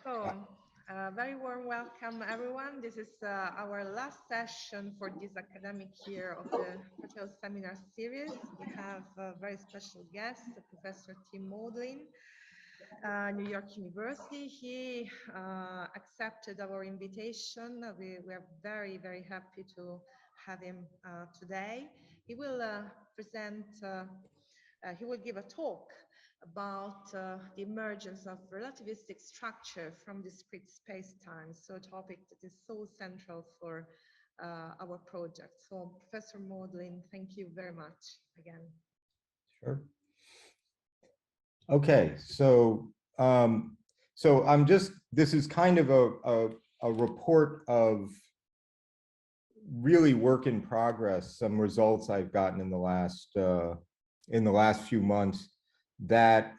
So, very warm welcome, everyone. This is our last session for this academic year of the Toil seminar series. We have a very special guest, Professor Tim Maudlin, New York University. He accepted our invitation. We are very, very happy to have him today. He will he will give a talk about the emergence of relativistic structure from discrete space-time, so a topic that is so central for our project. So, Professor Maudlin, thank you very much again. Sure. Okay, so I'm just, this is kind of a report of really work in progress, some results I've gotten in the last few months that,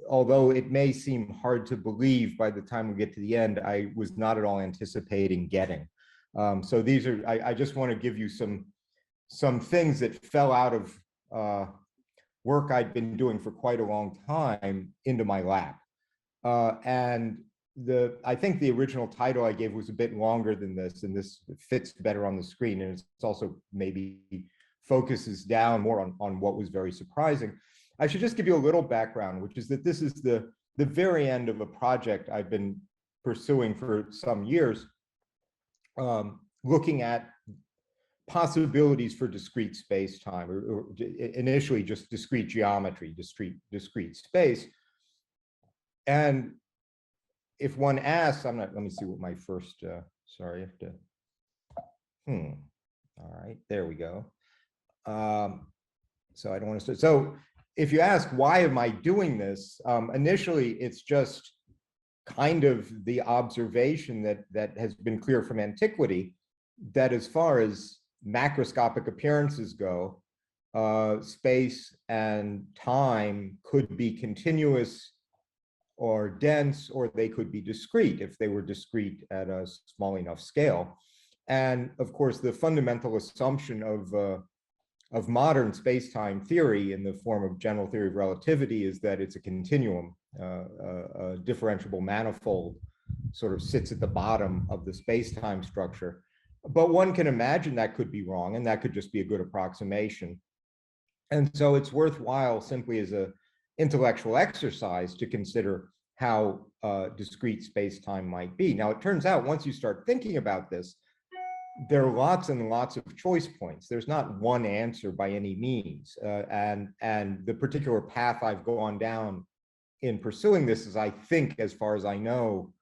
although it may seem hard to believe by the time we get to the end, I was not at all anticipating getting. So these are, I just want to give you some things that fell out of work I'd been doing for quite a long time into my lap. And I think the original title I gave was a bit longer than this, and this fits better on the screen, and it's also maybe focuses down more on what was very surprising. I should just give you a little background, which is that this is the very end of a project I've been pursuing for some years, looking at possibilities for discrete space-time, or initially just discrete geometry, discrete space. And if one asks, let me see what my first, sorry, I have to, all right, there we go. So I don't want to, so if you ask, why am I doing this? Initially, it's just kind of the observation that has been clear from antiquity, that as far as macroscopic appearances go, space and time could be continuous or dense, or they could be discrete if they were discrete at a small enough scale. And of course, the fundamental assumption of modern space-time theory in the form of general theory of relativity is that it's a continuum, a differentiable manifold sort of sits at the bottom of the space-time structure. But one can imagine that could be wrong, and that could just be a good approximation. And so it's worthwhile, simply as an intellectual exercise, to consider how discrete space-time might be. Now, it turns out once you start thinking about this, there are lots and lots of choice points. There's not one answer by any means. And the particular path I've gone down in pursuing this is, I think, as far as I know,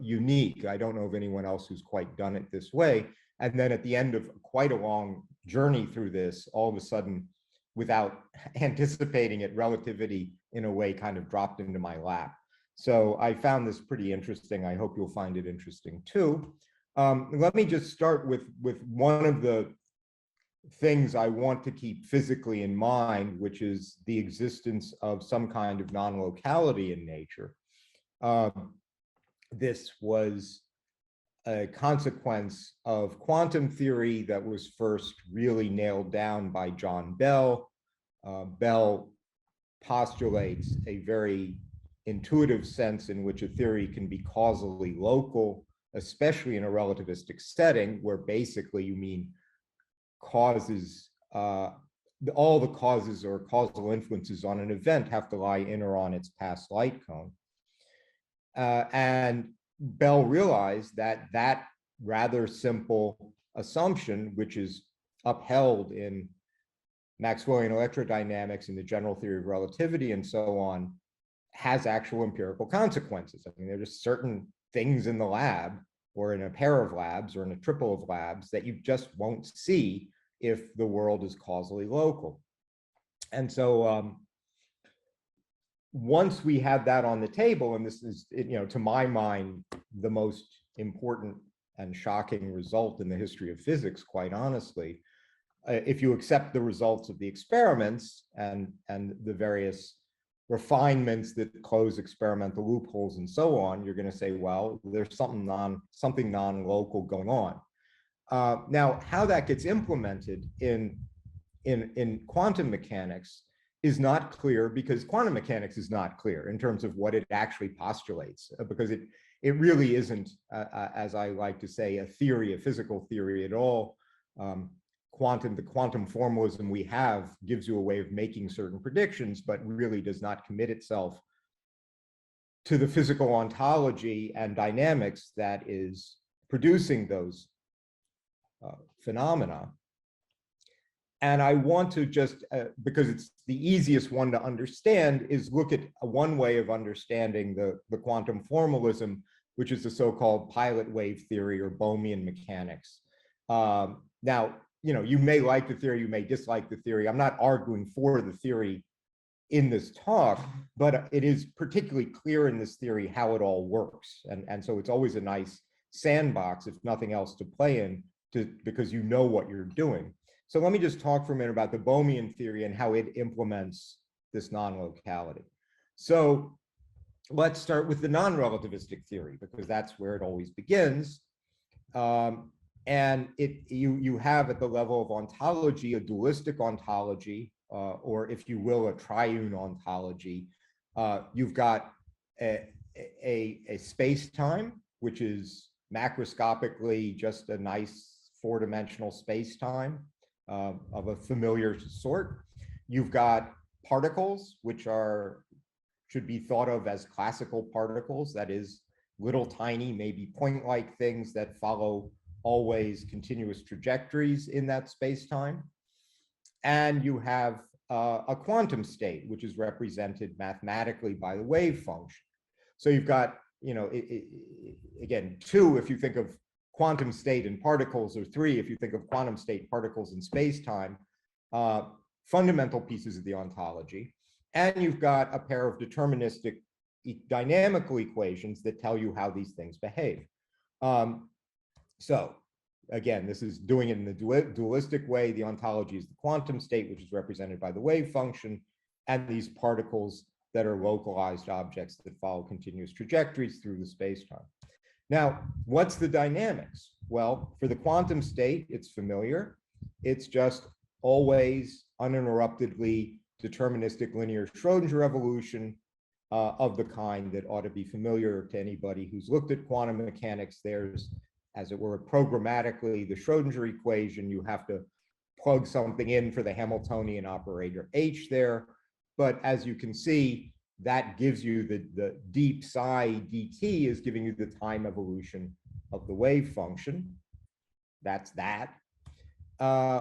unique. I don't know of anyone else who's quite done it this way. And then at the end of quite a long journey through this, all of a sudden, without anticipating it, relativity in a way kind of dropped into my lap. So I found this pretty interesting. I hope you'll find it interesting too. Let me just start with one of the things I want to keep physically in mind, which is the existence of some kind of non-locality in nature. This was a consequence of quantum theory that was first really nailed down by John Bell. Bell postulates a very intuitive sense in which a theory can be causally local, especially in a relativistic setting, where basically you mean causes, all the causes or causal influences on an event have to lie in or on its past light cone. And Bell realized that that rather simple assumption, which is upheld in Maxwellian electrodynamics and the general theory of relativity and so on, has actual empirical consequences. I mean, there are just certain things in the lab or in a pair of labs or in a triple of labs that you just won't see if the world is causally local. And so once we had that on the table, and this is, to my mind, the most important and shocking result in the history of physics, quite honestly, if you accept the results of the experiments and the various refinements that close experimental loopholes and so on, you're going to say, well, there's something non-local going on. Now, how that gets implemented in quantum mechanics is not clear because quantum mechanics is not clear in terms of what it actually postulates, because it really isn't, as I like to say, a theory, a physical theory at all. The quantum formalism we have gives you a way of making certain predictions, but really does not commit itself to the physical ontology and dynamics that is producing those phenomena. And I want to just, because it's the easiest one to understand, is look at one way of understanding the quantum formalism, which is the so-called pilot wave theory or Bohmian mechanics. Now, you may like the theory, you may dislike the theory. I'm not arguing for the theory in this talk, but it is particularly clear in this theory how it all works. And so it's always a nice sandbox, if nothing else, to play in, because you know what you're doing. So let me just talk for a minute about the Bohmian theory and how it implements this non-locality. So let's start with the non-relativistic theory, because that's where it always begins. And you have at the level of ontology a dualistic ontology, or if you will, a triune ontology. You've got a space-time, which is macroscopically just a nice four-dimensional space-time of a familiar sort. You've got particles, which should be thought of as classical particles, that is, little tiny, maybe point-like things that follow always continuous trajectories in that space-time. And you have a quantum state, which is represented mathematically by the wave function. So you've got, again, 2 if you think of quantum state and particles, or 3 if you think of quantum state, particles, and space-time, fundamental pieces of the ontology. And you've got a pair of deterministic dynamical equations that tell you how these things behave. So again, this is doing it in the dualistic way. The ontology is the quantum state, which is represented by the wave function, and these particles that are localized objects that follow continuous trajectories through the space-time. Now, what's the dynamics? Well, for the quantum state, it's familiar. It's just always uninterruptedly deterministic linear Schrodinger evolution of the kind that ought to be familiar to anybody who's looked at quantum mechanics. There's, as it were, programmatically the Schrodinger equation. You have to plug something in for the Hamiltonian operator H there. But as you can see, that gives you the deep psi dt is giving you the time evolution of the wave function. That's that.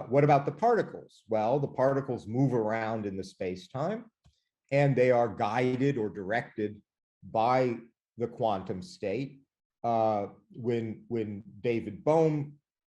What about the particles? Well, the particles move around in the space-time, and they are guided or directed by the quantum state. When David Bohm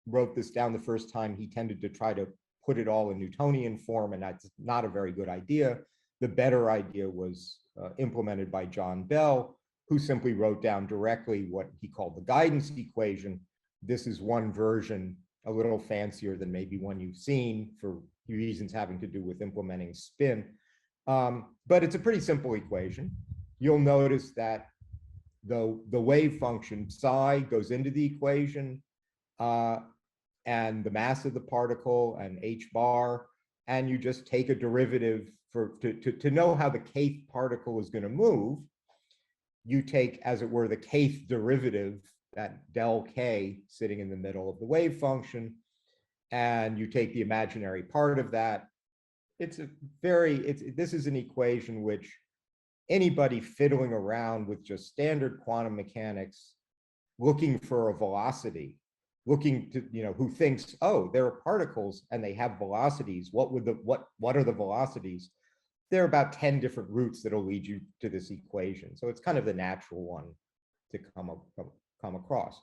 wrote this down the first time, he tended to try to put it all in Newtonian form, and that's not a very good idea. The better idea was implemented by John Bell, who simply wrote down directly what he called the guidance equation. This is one version, a little fancier than maybe one you've seen for reasons having to do with implementing spin. But it's a pretty simple equation. You'll notice that the wave function psi goes into the equation, and the mass of the particle and h bar, and you just take a derivative to know how the kth particle is going to move. You take, as it were, the kth derivative, that del k sitting in the middle of the wave function, and you take the imaginary part of that. This is an equation which anybody fiddling around with just standard quantum mechanics, looking for a velocity, looking to, who thinks, oh, there are particles and they have velocities. What are the velocities? There are about 10 different routes that'll lead you to this equation. So it's kind of the natural one to come across.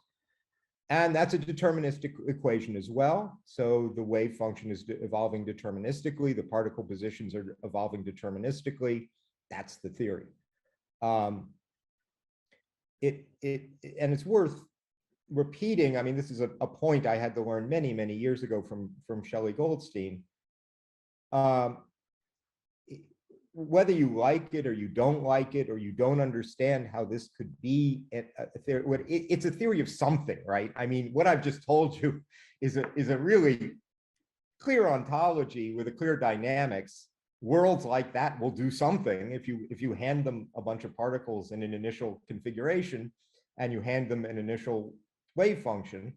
And that's a deterministic equation as well. So the wave function is evolving deterministically. The particle positions are evolving deterministically. That's the theory. And it's worth repeating. I mean, this is a point I had to learn many, many years ago from Shelley Goldstein. Whether you like it or you don't like it, or you don't understand how this could be a theory, it's a theory of something, right? I mean, what I've just told you is a really clear ontology with a clear dynamics, worlds like that will do something. If you hand them a bunch of particles in an initial configuration and you hand them an initial wave function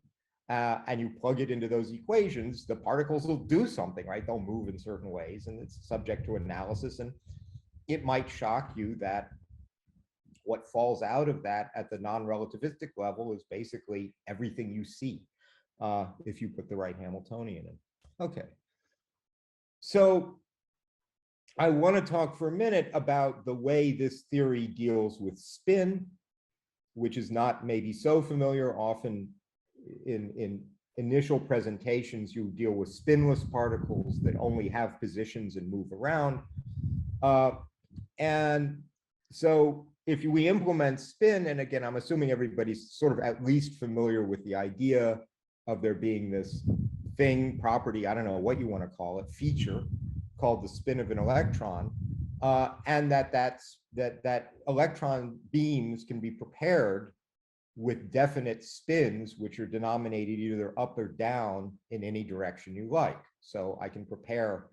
and you plug it into those equations, the particles will do something, right? They'll move in certain ways, and it's subject to analysis. And it might shock you that what falls out of that at the non-relativistic level is basically everything you see if you put the right Hamiltonian in. Okay. So I want to talk for a minute about the way this theory deals with spin, which is not maybe so familiar. Often in initial presentations, you deal with spinless particles that only have positions and move around. And so if we implement spin, and again, I'm assuming everybody's sort of at least familiar with the idea of there being this thing, property, I don't know what you want to call it, feature called the spin of an electron, and that electron beams can be prepared with definite spins, which are denominated either up or down in any direction you like. So I can prepare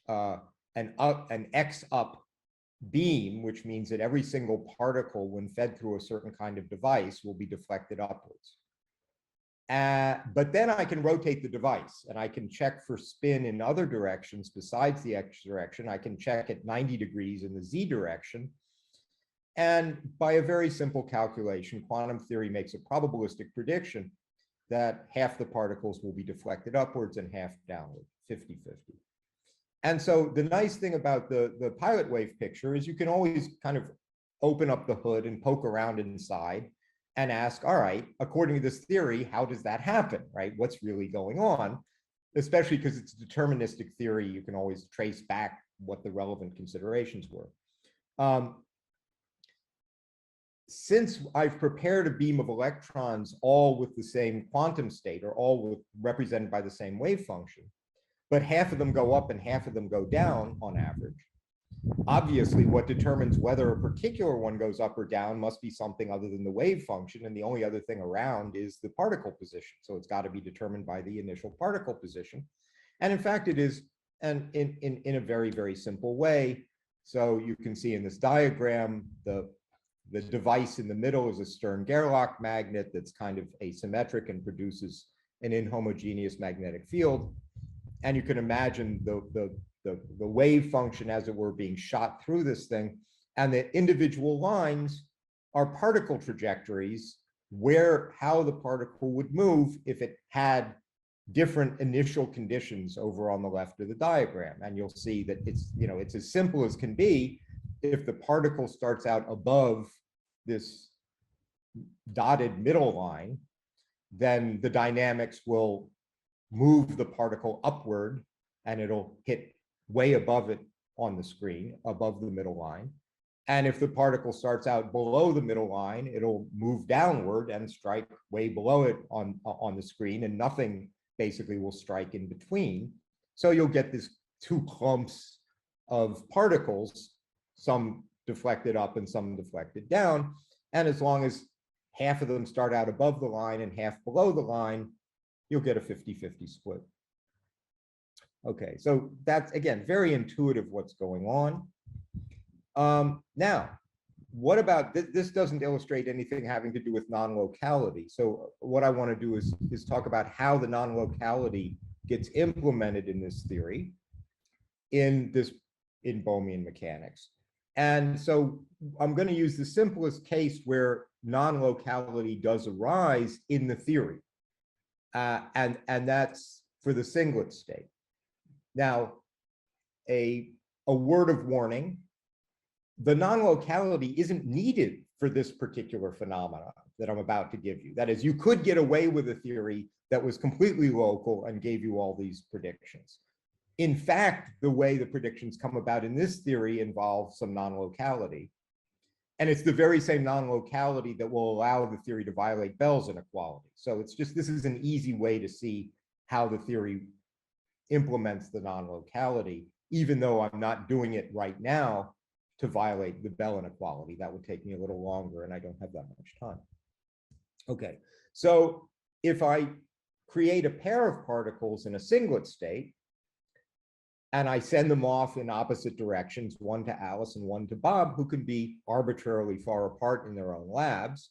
an X up beam, which means that every single particle, when fed through a certain kind of device, will be deflected upwards. But then I can rotate the device and I can check for spin in other directions besides the X direction. I can check at 90 degrees in the Z direction. And by a very simple calculation, quantum theory makes a probabilistic prediction that half the particles will be deflected upwards and half downward, 50-50. And so the nice thing about the pilot wave picture is you can always kind of open up the hood and poke around inside and ask, all right, according to this theory, how does that happen, right? What's really going on? Especially because it's a deterministic theory, you can always trace back what the relevant considerations were. Since I've prepared a beam of electrons all with the same quantum state, or all represented by the same wave function, but half of them go up and half of them go down on average, obviously what determines whether a particular one goes up or down must be something other than the wave function, and the only other thing around is the particle position. So it's got to be determined by the initial particle position. And in fact, it is in a very, very simple way. So you can see in this diagram, the device in the middle is a Stern-Gerlach magnet that's kind of asymmetric and produces an inhomogeneous magnetic field. And you can imagine the wave function, as it were, being shot through this thing. And the individual lines are particle trajectories, how the particle would move if it had different initial conditions over on the left of the diagram. And you'll see that it's as simple as can be. If the particle starts out above this dotted middle line, then the dynamics will move the particle upward and it'll hit way above it on the screen, above the middle line. And if the particle starts out below the middle line, it'll move downward and strike way below it on the screen, and nothing basically will strike in between. So you'll get this two clumps of particles, some deflected up and some deflected down. And as long as half of them start out above the line and half below the line, you'll get a 50-50 split. Okay, so that's, again, very intuitive what's going on. Now, what about, this doesn't illustrate anything having to do with non-locality. So what I want to do is talk about how the non-locality gets implemented in this theory in Bohmian mechanics. And so I'm going to use the simplest case where non-locality does arise in the theory. And that's for the singlet state. Now, a word of warning, the non-locality isn't needed for this particular phenomena that I'm about to give you. That is, you could get away with a theory that was completely local and gave you all these predictions. In fact, the way the predictions come about in this theory involves some non-locality. And it's the very same non-locality that will allow the theory to violate Bell's inequality. So it's just, this is an easy way to see how the theory implements the non-locality, even though I'm not doing it right now to violate the Bell inequality. That would take me a little longer, and I don't have that much time. Okay, so if I create a pair of particles in a singlet state, and I send them off in opposite directions, one to Alice and one to Bob, who can be arbitrarily far apart in their own labs.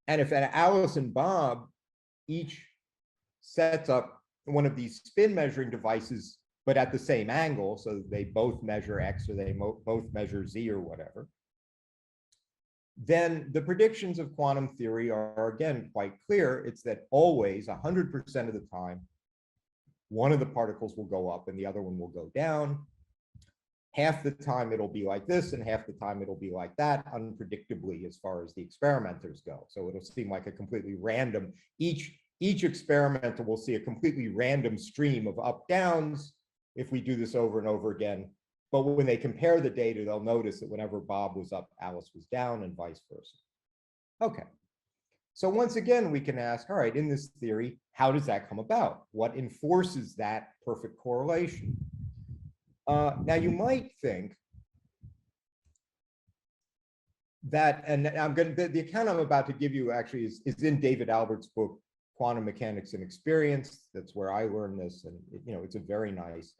And if Alice and Bob each sets up one of these spin measuring devices, but at the same angle, so they both measure X or they both measure Z or whatever, then the predictions of quantum theory are again quite clear. It's that always 100% of the time, one of the particles will go up and the other one will go down. Half the time it'll be like this and half the time it'll be like that, unpredictably as far as the experimenters go. So it'll seem like a completely random, each experimenter will see a completely random stream of up downs if we do this over and over again. But when they compare the data, they'll notice that whenever Bob was up, Alice was down and vice versa. Okay. So once again, we can ask, all right, in this theory, how does that come about? What enforces that perfect correlation? Now you might think that, and the account I'm about to give you actually is in David Albert's book, Quantum Mechanics and Experience. That's where I learned this, and it's a very nice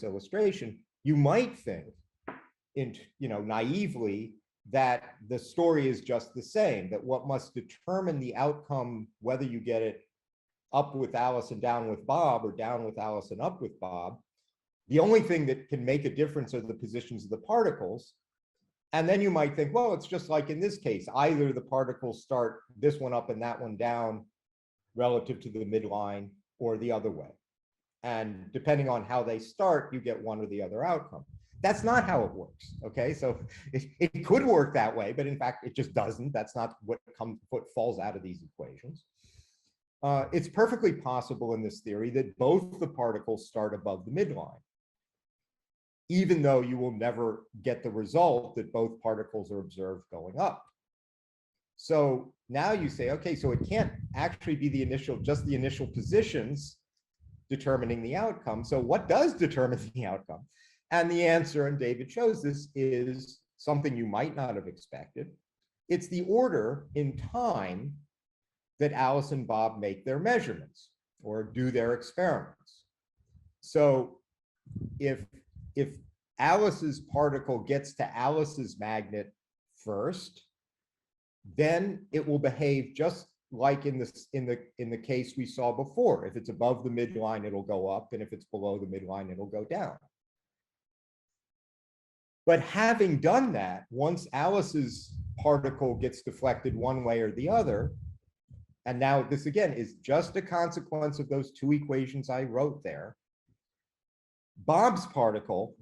illustration. You might think, naively, that the story is just the same, that what must determine the outcome, whether you get it up with Alice and down with Bob or down with Alice and up with Bob, the only thing that can make a difference are the positions of the particles. And then you might think, well, it's just like in this case, either the particles start this one up and that one down relative to the midline or the other way. And depending on how they start, you get one or the other outcome. That's not how it works, okay? So it could work that way, but in fact, it just doesn't. That's not what falls out of these equations. It's perfectly possible in this theory that both the particles start above the midline, even though you will never get the result that both particles are observed going up. So now you say, okay, so it can't actually be just the initial positions determining the outcome. So what does determine the outcome? And the answer, and David shows this, is something you might not have expected. It's the order in time that Alice and Bob make their measurements or do their experiments. So if Alice's particle gets to Alice's magnet first, then it will behave just like in the case we saw before. If it's above the midline, it'll go up, and if it's below the midline, it'll go down. But having done that, once Alice's particle gets deflected one way or the other, and now this again is just a consequence of those two equations I wrote there, Bob's particle,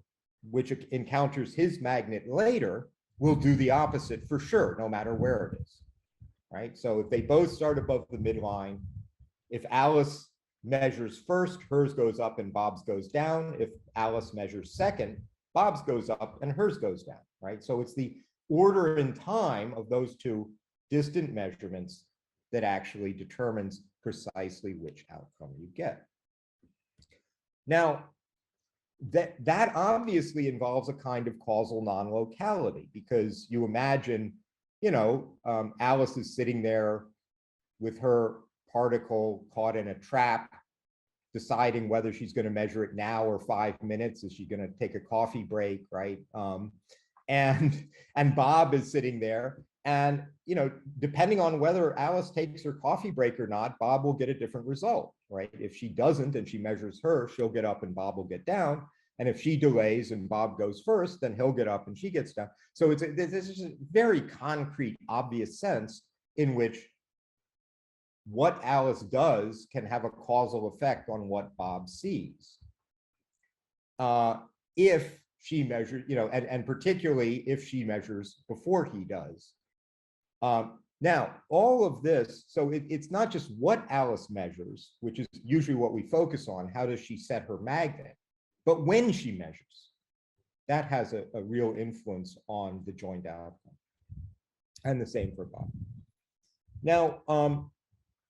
which encounters his magnet later, will do the opposite for sure, no matter where it is, right? So if they both start above the midline, if Alice measures first, hers goes up and Bob's goes down. If Alice measures second, Bob's goes up and hers goes down, right? So it's the order in time of those two distant measurements that actually determines precisely which outcome you get. Now, that obviously involves a kind of causal non-locality, because you imagine, Alice is sitting there with her particle caught in a trap, deciding whether she's going to measure it now or 5 minutes. Is she going to take a coffee break, right? And Bob is sitting there, and depending on whether Alice takes her coffee break or not, Bob will get a different result, right? If she doesn't and she measures her, she'll get up and Bob will get down. And if she delays and Bob goes first, then he'll get up and she gets down. So this is a very concrete, obvious sense in which what Alice does can have a causal effect on what Bob sees. If she measures, and particularly if she measures before he does. Now, all of this, so it's not just what Alice measures, which is usually what we focus on, how does she set her magnet, but when she measures, that has a real influence on the joint outcome. And the same for Bob. Now,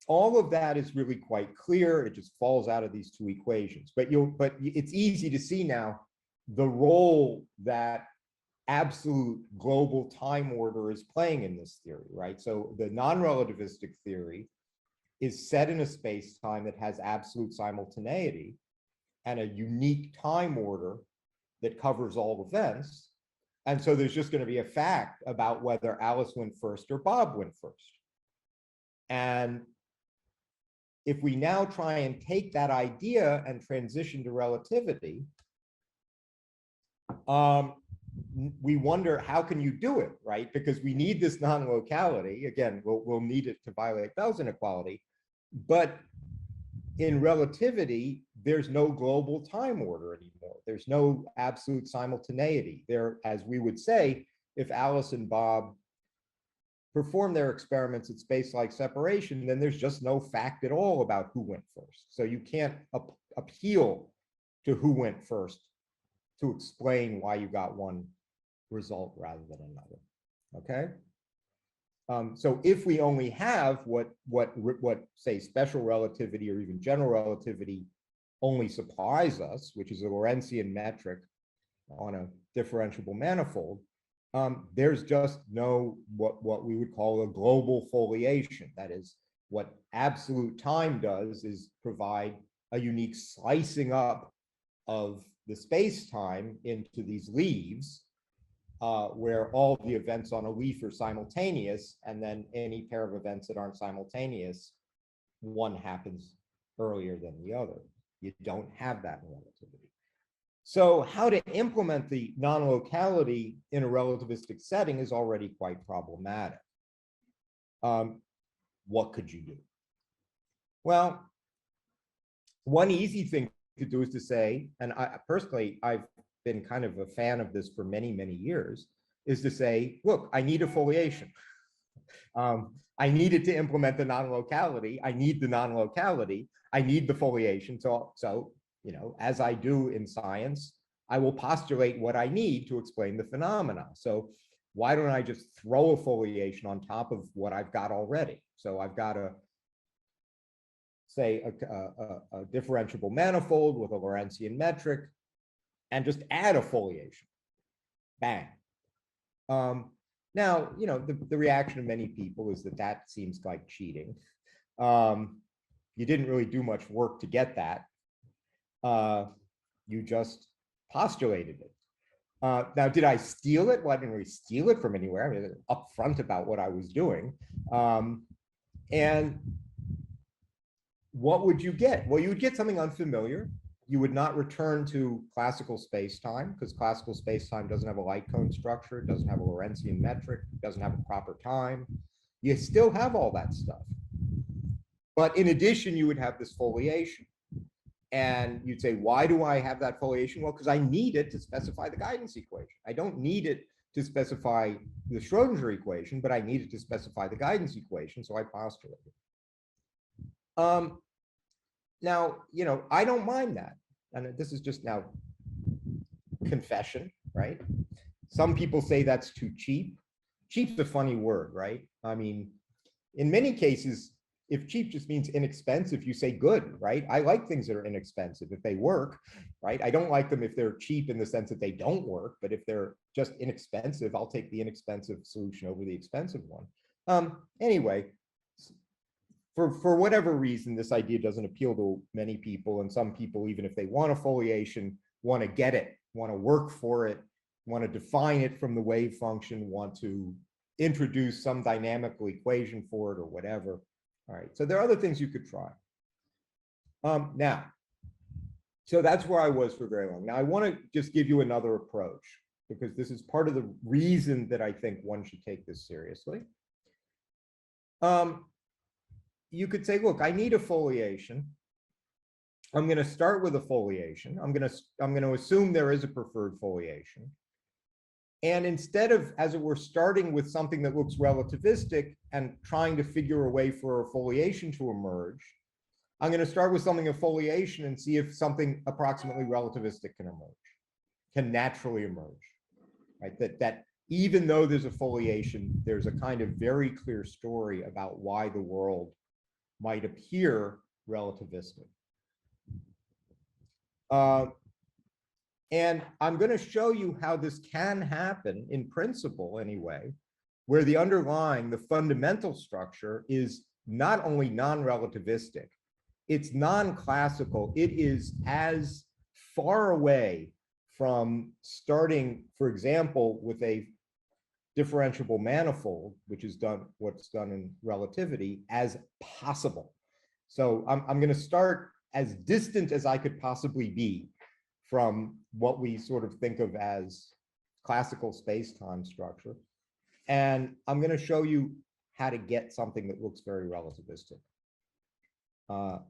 all of that is really quite clear. It just falls out of these two equations. But it's easy to see now the role that absolute global time order is playing in this theory, right? So the non-relativistic theory is set in a space-time that has absolute simultaneity. and a unique time order that covers all events. And so there's just going to be a fact about whether Alice went first or Bob went first. And if we now try and take that idea and transition to relativity, we wonder, how can you do it, right? Because we need this non-locality. Again, we'll need it to violate Bell's inequality. But in relativity, there's no global time order anymore. There's no absolute simultaneity. There, as we would say, if Alice and Bob perform their experiments at space-like separation, then there's just no fact at all about who went first. So you can't appeal to who went first to explain why you got one result rather than another. Okay. So if we only have what say special relativity or even general relativity only supplies us, which is a Lorentzian metric on a differentiable manifold, there's just no what we would call a global foliation. That is, what absolute time does is provide a unique slicing up of the space-time into these leaves, where all the events on a leaf are simultaneous, and then any pair of events that aren't simultaneous, one happens earlier than the other. You don't have that in relativity. So how to implement the non-locality in a relativistic setting is already quite problematic. What could you do? Well, one easy thing to do is to say, and I personally, I've been kind of a fan of this for many, many years, is to say, look, I need a foliation. I needed to implement the non-locality. I need the non-locality. I need the foliation. So, you know, as I do in science, I will postulate what I need to explain the phenomena. So why don't I just throw a foliation on top of what I've got already? So I've got a, say, a differentiable manifold with a Lorentzian metric, and just add a foliation. Bang. Now, you know, the reaction of many people is that that seems like cheating. You didn't really do much work to get that. You just postulated it. Now, did I steal it? Well, I didn't really steal it from anywhere. I mean, upfront about what I was doing. And what would you get? Well, you would get something unfamiliar. You would not return to classical space-time, because classical space-time doesn't have a light cone structure, it doesn't have a Lorentzian metric, it doesn't have a proper time. You still have all that stuff. But in addition, you would have this foliation. And you'd say, why do I have that foliation? Well, because I need it to specify the guidance equation. I don't need it to specify the Schrodinger equation, but I need it to specify the guidance equation, so I postulate it. Now, you know, I don't mind that. And this is just now confession, right? Some people say that's too cheap. Cheap's a funny word, right? I mean, in many cases, if cheap just means inexpensive, you say good, right? I like things that are inexpensive if they work, right? I don't like them if they're cheap in the sense that they don't work, but if they're just inexpensive, I'll take the inexpensive solution over the expensive one. Anyway, for whatever reason, this idea doesn't appeal to many people, and some people, even if they want a foliation, want to get it, want to work for it, want to define it from the wave function, want to introduce some dynamical equation for it or whatever. All right, so there are other things you could try. Now, so that's where I was for very long. Now I want to just give you another approach, because this is part of the reason that I think one should take this seriously. You could say, look, I need a foliation. I'm going to start with a foliation. I'm going to assume there is a preferred foliation. And instead of, as it were, starting with something that looks relativistic and trying to figure a way for a foliation to emerge, I'm going to start with something of foliation and see if something approximately relativistic can emerge, can naturally emerge, right? That even though there's a foliation, there's a kind of very clear story about why the world might appear relativistic. And I'm going to show you how this can happen in principle anyway, where the underlying, the fundamental structure is not only non-relativistic, it's non-classical. It is as far away from starting, for example, with a differentiable manifold, which is what's done in relativity, as possible. So I'm going to start as distant as I could possibly be from what we sort of think of as classical space-time structure. And I'm going to show you how to get something that looks very relativistic.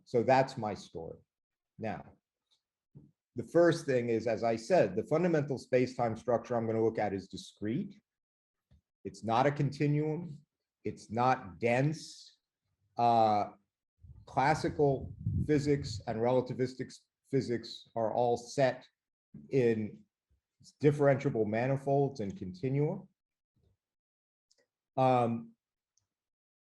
So that's my story. Now, the first thing is, as I said, the fundamental space-time structure I'm going to look at is discrete. It's not a continuum. It's not dense. Classical physics and relativistic physics are all set in differentiable manifolds and continua.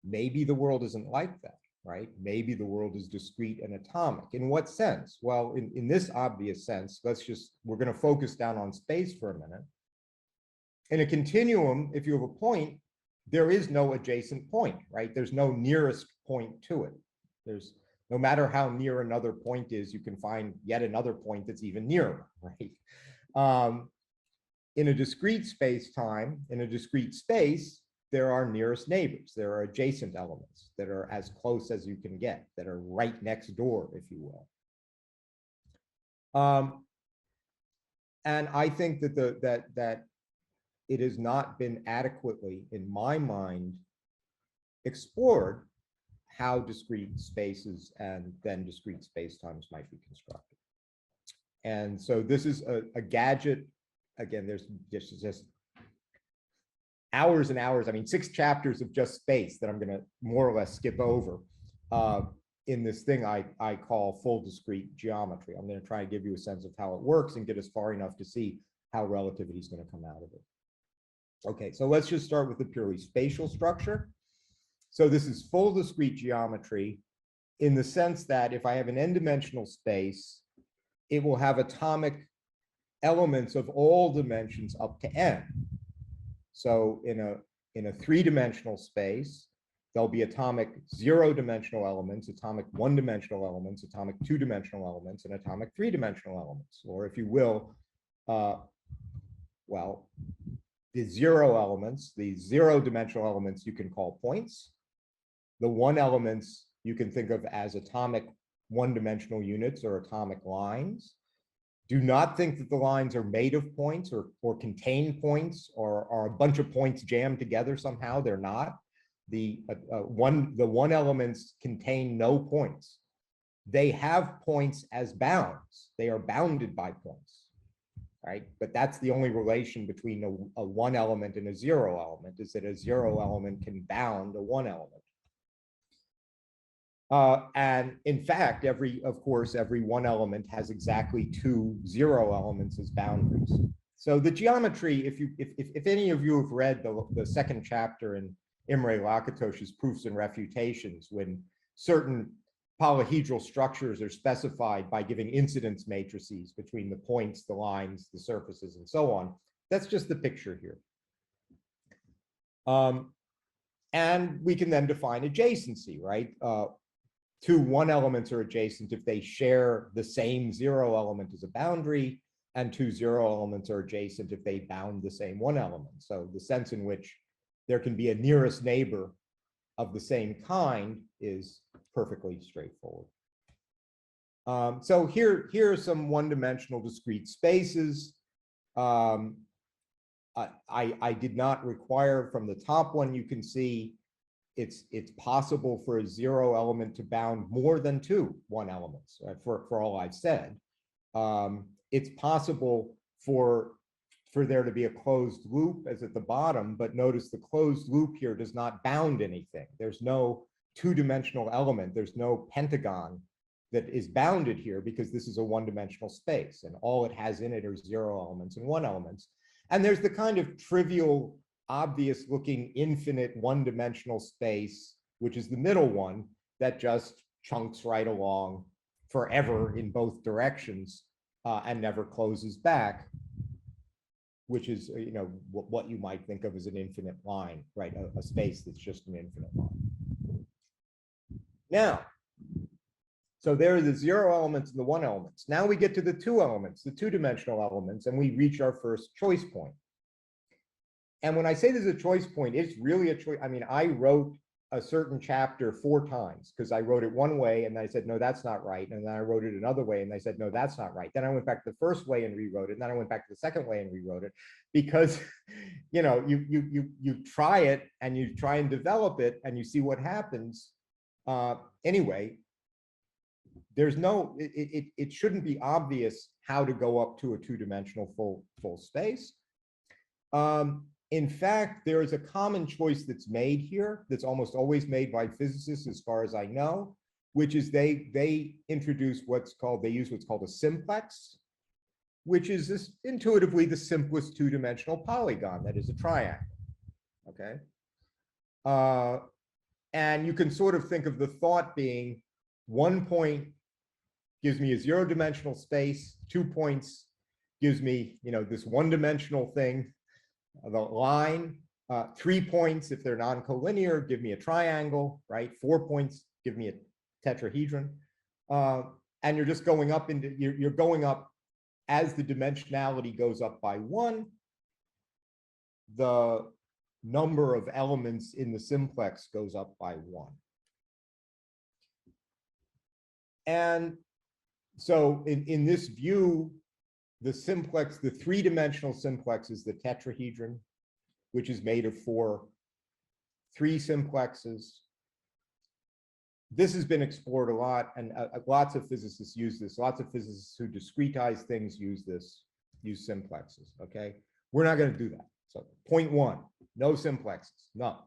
Maybe the world isn't like that, right? Maybe the world is discrete and atomic. In what sense? Well, in this obvious sense, we're going to focus down on space for a minute. In a continuum, if you have a point, there is no adjacent point, right? There's no nearest point to it. There's no matter how near another point is, you can find yet another point that's even nearer, right? In a discrete space-time, in a discrete space, there are nearest neighbors. There are adjacent elements that are as close as you can get, that are right next door, if you will. And I think that that it has not been adequately, in my mind, explored how discrete spaces and then discrete spacetimes might be constructed. And so this is a gadget. Again, there's just hours and hours, I mean, 6 chapters of just space that I'm going to more or less skip over in this thing I call full discrete geometry. I'm going to try to give you a sense of how it works and get us far enough to see how relativity is going to come out of it. Okay, so let's just start with the purely spatial structure. So this is full discrete geometry in the sense that if I have an n-dimensional space, it will have atomic elements of all dimensions up to n. So in a 3-dimensional space, there'll be atomic 0-dimensional elements, atomic 1-dimensional elements, atomic 2-dimensional elements, and atomic 3-dimensional elements. Or if you will, well, the 0 elements, the 0-dimensional elements you can call points. The 1 elements you can think of as atomic 1-dimensional units or atomic lines. Do not think that the lines are made of points or contain points or are a bunch of points jammed together somehow. They're not. The 1 elements contain no points. They have points as bounds. They are bounded by points, right? But that's the only relation between a 1 element and a 0 element, is that a 0 element can bound a 1 element. And in fact, of course, every 1 element has exactly 2 0 elements as boundaries. So the geometry, if any of you have read the 2nd chapter in Imre Lakatosh's Proofs and Refutations, when certain polyhedral structures are specified by giving incidence matrices between the points, the lines, the surfaces, and so on, that's just the picture here. And we can then define adjacency, right? 2 1 elements are adjacent if they share the same 0 element as a boundary, and 2 0 elements are adjacent if they bound the same 1 element. So the sense in which there can be a nearest neighbor of the same kind is perfectly straightforward. So here are some 1-dimensional discrete spaces. I did not require from the top one, you can see it's possible for a 0 element to bound more than 2 1 elements, right, for all I've said. It's possible for there to be a closed loop as at the bottom, but notice the closed loop here does not bound anything. There's no 2-dimensional element. There's no pentagon that is bounded here because this is a 1-dimensional space and all it has in it are 0 elements and 1 elements. And there's the kind of trivial, obvious looking infinite 1-dimensional space, which is the middle one, that just chunks right along forever in both directions and never closes back, which is, you know, what you might think of as an infinite line, right? A space that's just an infinite line. Now, So there are the 0 elements and the 1 elements. Now we get to the 2 elements, the 2-dimensional elements, and we reach our first choice point. And when I say there's a choice point, it's really a choice. I mean, I wrote a certain chapter 4 times because I wrote it one way and I said, no, that's not right. And then I wrote it another way and I said, no, that's not right. Then I went back to the first way and rewrote it. And then I went back to the second way and rewrote it because, you know, you try it and you try and develop it and you see what happens. Anyway, there's no, it shouldn't be obvious how to go up to a 2-dimensional full space. In fact, there is a common choice that's made here that's almost always made by physicists, as far as I know, which is they introduce they use what's called a simplex, which is this intuitively the simplest 2-dimensional polygon, that is a triangle. Okay. And you can sort of think of the thought being 1 point gives me a 0-dimensional space, 2 points gives me, you know, this 1-dimensional thing, the line, 3 points, if they're non-collinear, give me a triangle, right? 4 points give me a tetrahedron. And you're just going up into, you're going up as the dimensionality goes up by 1, the number of elements in the simplex goes up by 1. And so in this view, the simplex, the 3-dimensional simplex is the tetrahedron, which is made of 3 simplexes. This has been explored a lot, and lots of physicists use this. Lots of physicists who discretize things use simplexes, okay? We're not going to do that. So point 1, no simplexes, no.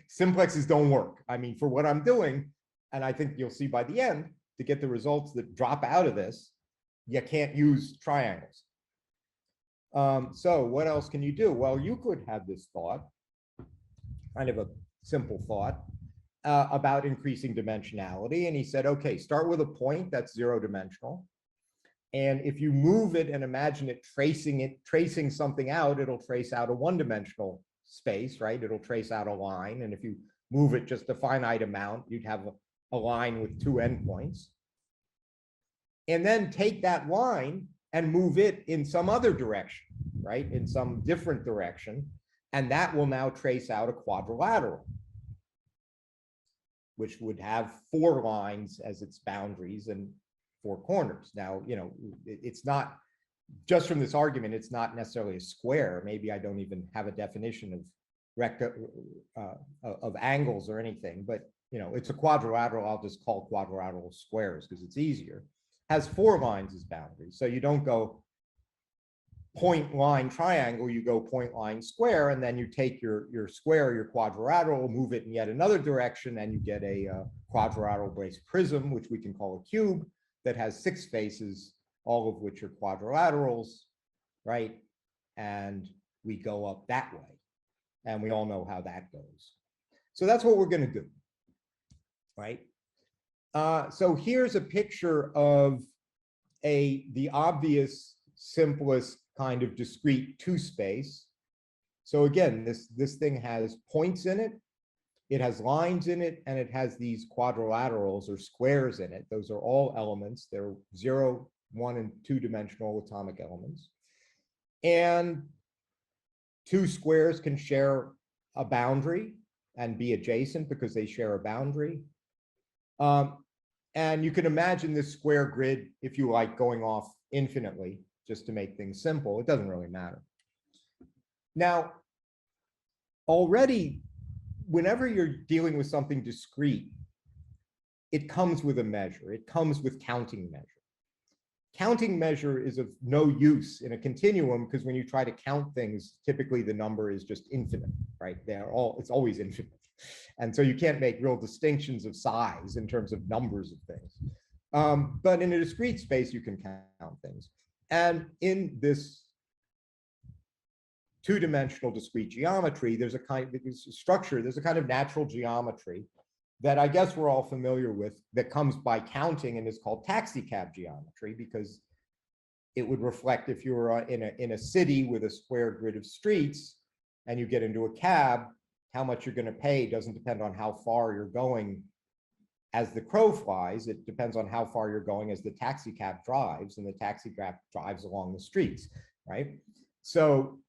Simplexes don't work. I mean, for what I'm doing, and I think you'll see by the end, to get the results that drop out of this, you can't use triangles. So what else can you do? Well, Euclid had this thought, kind of a simple thought, about increasing dimensionality. And he said, okay, start with a point that's 0-dimensional. And if you move it and imagine it tracing something out, it'll trace out a 1-dimensional space, right? It'll trace out a line. And if you move it just a finite amount, you'd have a line with 2 endpoints. And then take that line and move it in some other direction, right? In some different direction. And that will now trace out a quadrilateral, which would have 4 lines as its boundaries and 4 corners. Now, you know, it's not, just from this argument, it's not necessarily a square. Maybe I don't even have a definition of angles or anything, but, you know, it's a quadrilateral. I'll just call quadrilateral squares because it's easier. Has 4 lines as boundaries. So you don't go point line triangle, you go point line square, and then you take your square, your quadrilateral, move it in yet another direction, and you get a quadrilateral based prism, which we can call a cube, that has 6 faces, all of which are quadrilaterals, right? And we go up that way. And we all know how that goes. So that's what we're going to do, right? So here's a picture of the obvious, simplest kind of discrete 2 space. So again, this thing has points in it, it has lines in it, and it has these quadrilaterals or squares in it. Those are all elements. They're 0, 1, and 2-dimensional atomic elements. And 2 squares can share a boundary and be adjacent because they share a boundary. And you can imagine this square grid, if you like, going off infinitely, just to make things simple. It doesn't really matter. Now, already, whenever you're dealing with something discrete, it comes with a measure. It comes with counting measure. Counting measure is of no use in a continuum because when you try to count things, typically the number is just infinite, right? It's always infinite. And so you can't make real distinctions of size in terms of numbers of things. But in a discrete space, you can count things. And in this 2-dimensional discrete geometry, there's a kind of structure, there's a kind of natural geometry that I guess we're all familiar with that comes by counting and is called taxicab geometry, because it would reflect if you were in a city with a square grid of streets and you get into a cab, how much you're going to pay doesn't depend on how far you're going as the crow flies. It depends on how far you're going as the taxi cab drives, and the taxi cab drives along the streets, right? So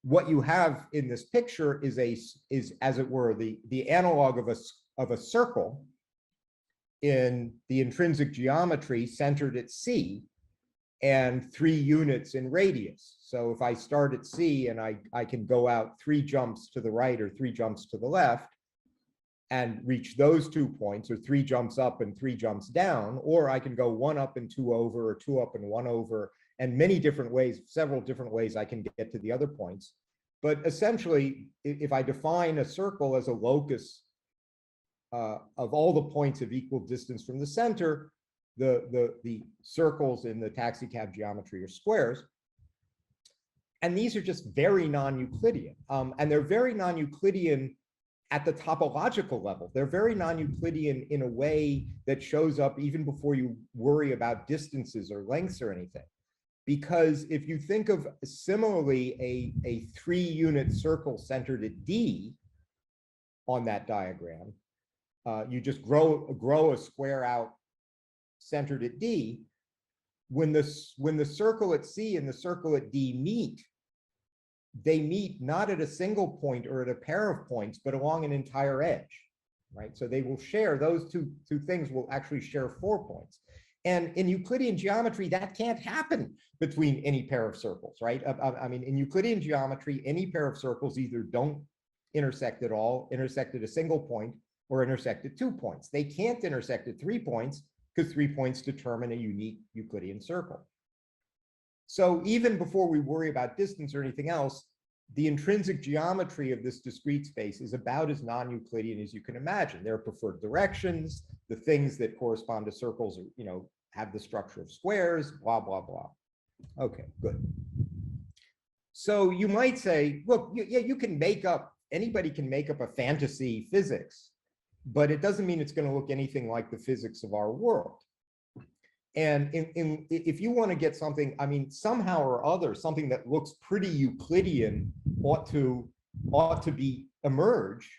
what you have in this picture is as it were the analog of a circle in the intrinsic geometry centered at C and 3 units in radius. So if I start at C and I can go out 3 jumps to the right or 3 jumps to the left and reach those 2 points, or 3 jumps up and 3 jumps down, or I can go 1 up and 2 over, or 2 up and 1 over, and many different ways, several different ways I can get to the other points. But essentially, if I define a circle as a locus of all the points of equal distance from the center, the circles in the taxi cab geometry are squares. And these are just very non-Euclidean. And they're very non-Euclidean at the topological level. They're very non-Euclidean in a way that shows up even before you worry about distances or lengths or anything. Because if you think of similarly a 3-unit circle centered at D on that diagram, you just grow a square out centered at D. When the circle at C and the circle at D meet, they meet not at a single point or at a pair of points, but along an entire edge, right? So they will share, those two things will actually share 4 points. And in Euclidean geometry, that can't happen between any pair of circles, right? I mean, in Euclidean geometry, any pair of circles either don't intersect at all, intersect at a single point, or intersect at 2 points. They can't intersect at 3 points because 3 points determine a unique Euclidean circle. So even before we worry about distance or anything else, the intrinsic geometry of this discrete space is about as non-Euclidean as you can imagine. There are preferred directions, the things that correspond to circles, have the structure of squares, blah, blah, blah. Okay, good. So you might say, look, yeah, you can make up, anybody can make up a fantasy physics, but it doesn't mean it's going to look anything like the physics of our world. And if you want to get something, I mean, somehow or other, something that looks pretty Euclidean ought to emerge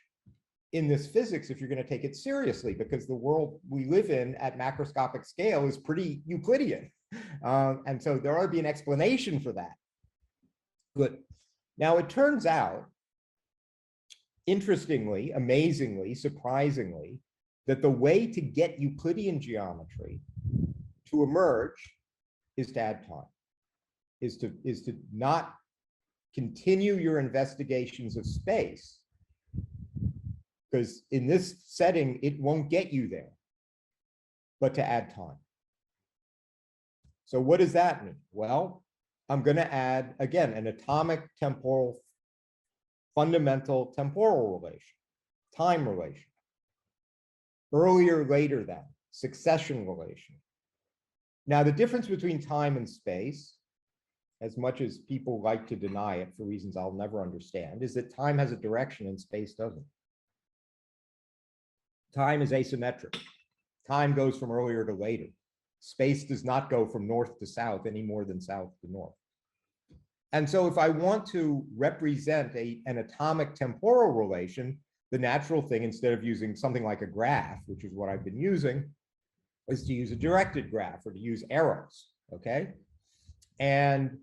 in this physics if you're going to take it seriously, because the world we live in at macroscopic scale is pretty Euclidean. And so there ought to be an explanation for that. Good. Now, it turns out, interestingly, amazingly, surprisingly, that the way to get Euclidean geometry to emerge is to add time, is to not continue your investigations of space, because in this setting, it won't get you there, but to add time. So what does that mean? Well, I'm going to add, again, an atomic temporal, fundamental temporal relation, time relation, earlier, later than, succession relation. Now, the difference between time and space, as much as people like to deny it for reasons I'll never understand, is that time has a direction and space doesn't. Time is asymmetric. Time goes from earlier to later. Space does not go from north to south any more than south to north. And so if I want to represent an atomic temporal relation, the natural thing, instead of using something like a graph, which is what I've been using, is to use a directed graph or to use arrows, okay? And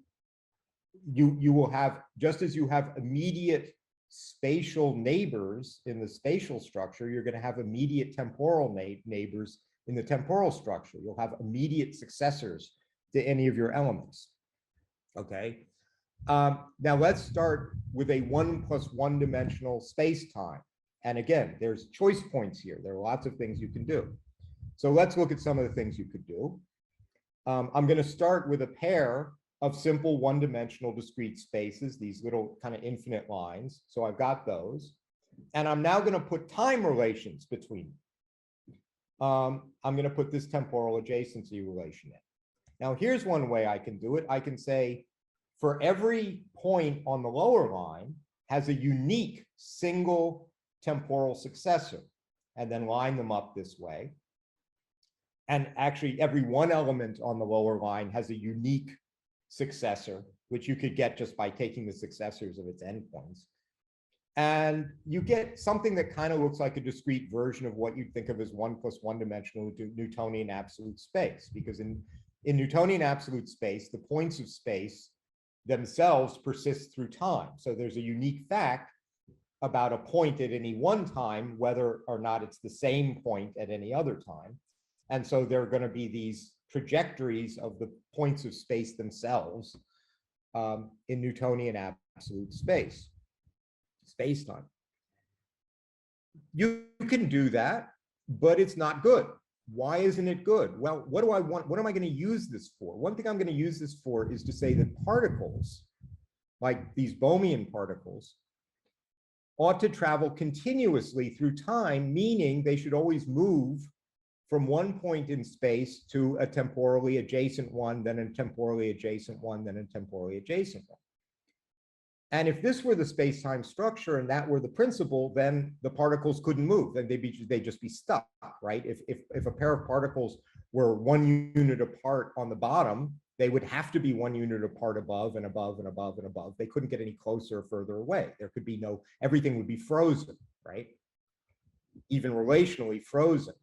you will have, just as you have immediate spatial neighbors in the spatial structure, you're going to have immediate temporal neighbors in the temporal structure. You'll have immediate successors to any of your elements, okay? Now let's start with a 1 + 1 dimensional space-time. And again, there's choice points here. There are lots of things you can do. So let's look at some of the things you could do. I'm going to start with a pair of simple 1-dimensional discrete spaces, these little kind of infinite lines. So I've got those. And I'm now going to put time relations between them. I'm going to put this temporal adjacency relation in. Now, here's one way I can do it. I can say, for every point on the lower line has a unique single temporal successor, and then line them up this way. And actually, every one element on the lower line has a unique successor, which you could get just by taking the successors of its endpoints. And you get something that kind of looks like a discrete version of what you'd think of as 1 + 1 dimensional Newtonian absolute space, because in Newtonian absolute space, the points of space themselves persist through time. So there's a unique fact about a point at any one time, whether or not it's the same point at any other time. And so there are going to be these trajectories of the points of space themselves in Newtonian absolute space-time. You can do that, but it's not good. Why isn't it good? Well, what do I want? What am I going to use this for? One thing I'm going to use this for is to say that particles, like these Bohmian particles, ought to travel continuously through time, meaning they should always move from one point in space to a temporally adjacent one, then a temporally adjacent one, then a temporally adjacent one. And if this were the space-time structure and that were the principle, then the particles couldn't move, then they'd just be stuck, right? If a pair of particles were 1 unit apart on the bottom, they would have to be 1 unit apart above and above and above and above. They couldn't get any closer or further away. There could be no, everything would be frozen, right? Even relationally frozen.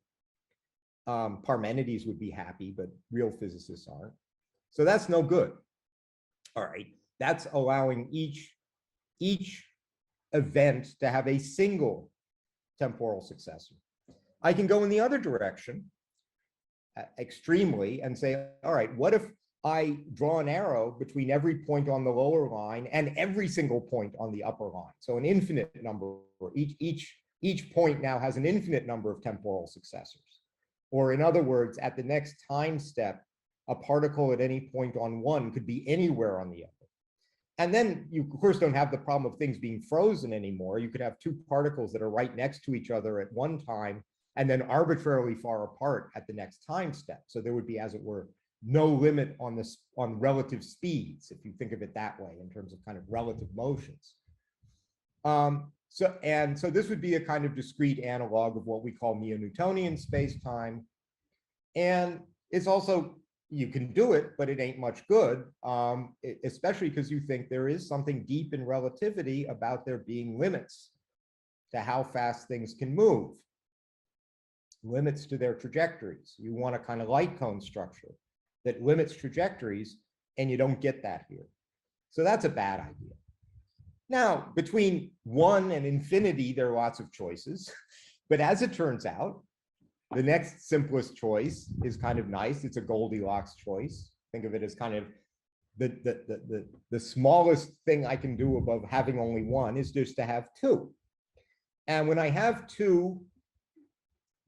Parmenides would be happy, but real physicists aren't. So that's no good. All right, that's allowing each event to have a single temporal successor. I can go in the other direction extremely and say, all right, what if I draw an arrow between every point on the lower line and every single point on the upper line? So an infinite number, each point now has an infinite number of temporal successors. Or in other words, at the next time step, a particle at any point on one could be anywhere on the other. And then you, of course, don't have the problem of things being frozen anymore. You could have two particles that are right next to each other at one time and then arbitrarily far apart at the next time step. So there would be, as it were, no limit on this, on relative speeds, if you think of it that way, in terms of kind of relative motions. So this would be a kind of discrete analog of what we call Neo-Newtonian space-time. And it's also, you can do it, but it ain't much good, especially because you think there is something deep in relativity about there being limits to how fast things can move, limits to their trajectories. You want a kind of light cone structure that limits trajectories, and you don't get that here. So that's a bad idea. Now, between 1 and infinity, there are lots of choices, but as it turns out, the next simplest choice is kind of nice. It's a Goldilocks choice. Think of it as kind of the smallest thing I can do above having only 1 is just to have 2. And when I have 2,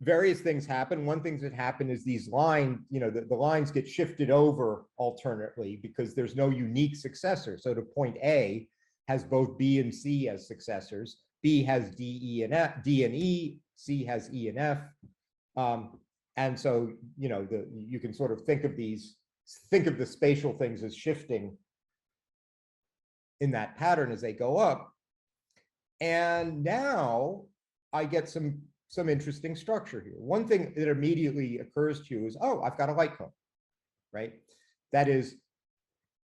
various things happen. One thing that happen is these lines, the lines get shifted over alternately because there's no unique successor. So to point A has both B and C as successors. B has D, E, and F, D and E. C has E and F. And so, you can sort of think of the spatial things as shifting in that pattern as they go up. And now I get some interesting structure here. One thing that immediately occurs to you is, oh, I've got a light cone, right? That is,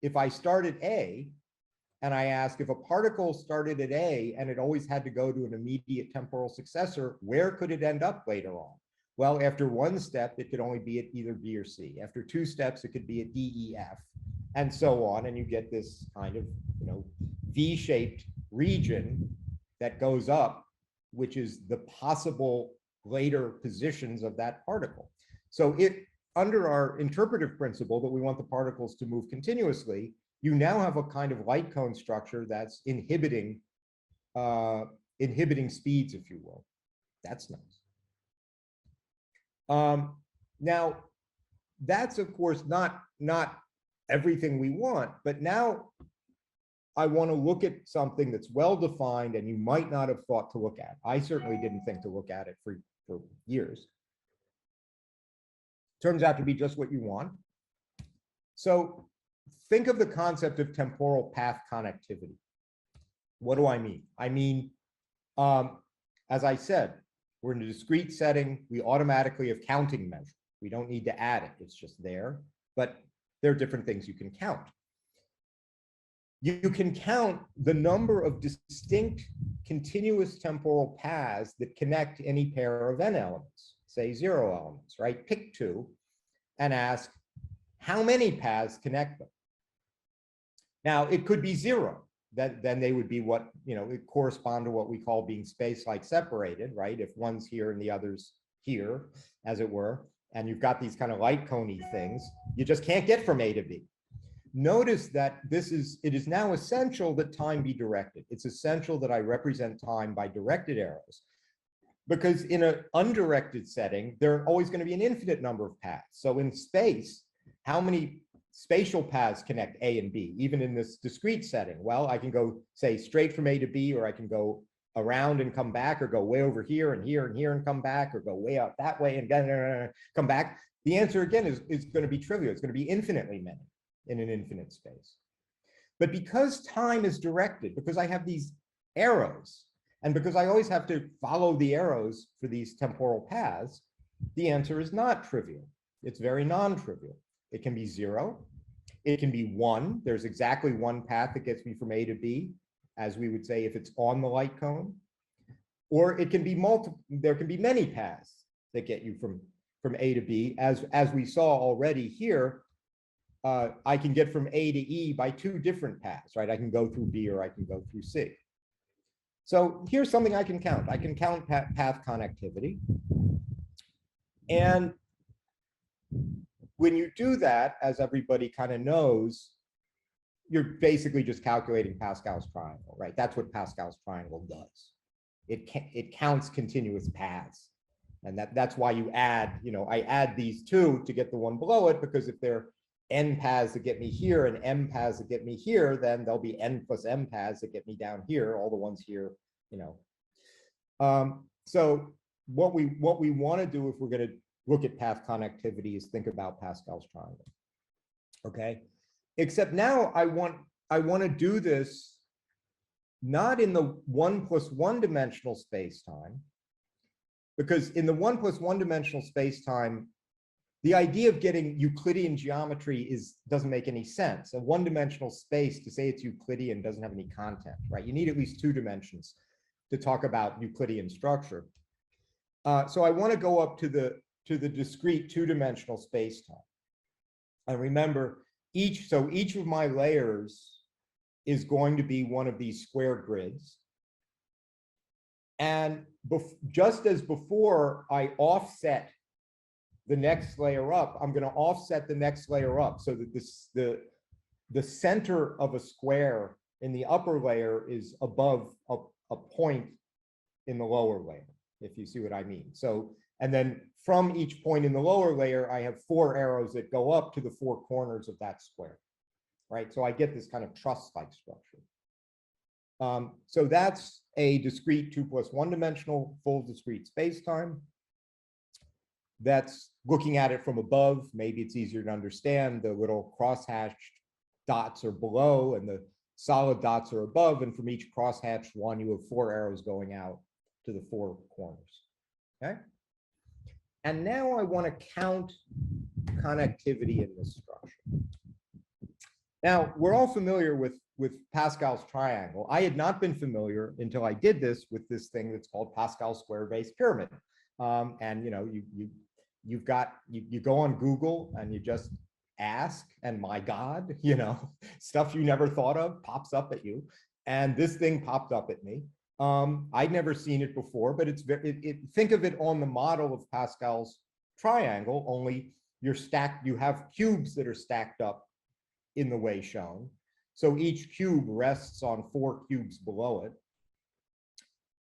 if I start at A, and I ask if a particle started at A and it always had to go to an immediate temporal successor, where could it end up later on? Well, after 1 step, it could only be at either B or C. After 2 steps, it could be at D, E, F, and so on. And you get this kind of, V-shaped region that goes up, which is the possible later positions of that particle. So under our interpretive principle that we want the particles to move continuously, you now have a kind of light cone structure that's inhibiting speeds, if you will. That's nice. Now, that's of course not everything we want, but now I want to look at something that's well defined and you might not have thought to look at. I certainly didn't think to look at it for years. Turns out to be just what you want. So think of the concept of temporal path-connectivity. What do I mean? I mean, as I said, we're in a discrete setting. We automatically have counting measure. We don't need to add it. It's just there. But there are different things you can count. you can count the number of distinct continuous temporal paths that connect any pair of n elements, say 0 elements, right? Pick 2 and ask, how many paths connect them? Now, it could be 0. Then they would be what, it correspond to what we call being space-like separated, right? If one's here and the other's here, as it were, and you've got these kind of light coney things, you just can't get from A to B. Notice that it is now essential that time be directed. It's essential that I represent time by directed arrows, because in an undirected setting, there are always going to be an infinite number of paths. So in space, how many spatial paths connect A and B, even in this discrete setting? Well, I can go, say, straight from A to B, or I can go around and come back, or go way over here and here and here and come back, or go way out that way and come back. The answer, again, is going to be trivial. It's going to be infinitely many in an infinite space. But because time is directed, because I have these arrows, and because I always have to follow the arrows for these temporal paths, the answer is not trivial. It's very non-trivial. It can be 0. It can be 1. There's exactly one path that gets me from A to B, as we would say if it's on the light cone. Or it can be multiple. There can be many paths that get you from A to B. As we saw already here, I can get from A to E by 2 different paths, right? I can go through B or I can go through C. So here's something I can count. I can count path connectivity. And when you do that, as everybody kind of knows, you're basically just calculating Pascal's triangle, right? That's what Pascal's triangle does. It counts continuous paths. And that's why you add, I add these 2 to get the one below it, because if there are n paths that get me here and m paths that get me here, then there'll be n plus m paths that get me down here, all the ones here, So what we want to do if we're going to look at path connectivity is think about Pascal's triangle. Okay, except now I want to do this not in the 1 + 1 dimensional space-time, because in the 1 + 1 dimensional space-time, the idea of getting Euclidean geometry doesn't make any sense. A one-dimensional space, to say it's Euclidean, doesn't have any content, right? You need at least 2 dimensions to talk about Euclidean structure. So I want to go up to the discrete 2-dimensional space-time. And remember, each of my layers is going to be one of these square grids. And just as before I offset the next layer up, I'm going to offset the next layer up so that the center of a square in the upper layer is above a point in the lower layer, if you see what I mean. So, and then from each point in the lower layer, I have 4 arrows that go up to the 4 corners of that square, right? So I get this kind of truss-like structure. So that's a discrete 2 + 1 dimensional full discrete space-time. That's looking at it from above. Maybe it's easier to understand. The little cross-hatched dots are below and the solid dots are above. And from each cross-hatched one, you have 4 arrows going out to the 4 corners. Okay. And now I want to count connectivity in this structure. Now, we're all familiar with Pascal's triangle. I had not been familiar until I did this with this thing that's called Pascal's square-based pyramid. And you go on Google and you just ask, and my God, stuff you never thought of pops up at you. And this thing popped up at me. I'd never seen it before, but think of it on the model of Pascal's triangle, only you have cubes that are stacked up in the way shown. So each cube rests on 4 cubes below it.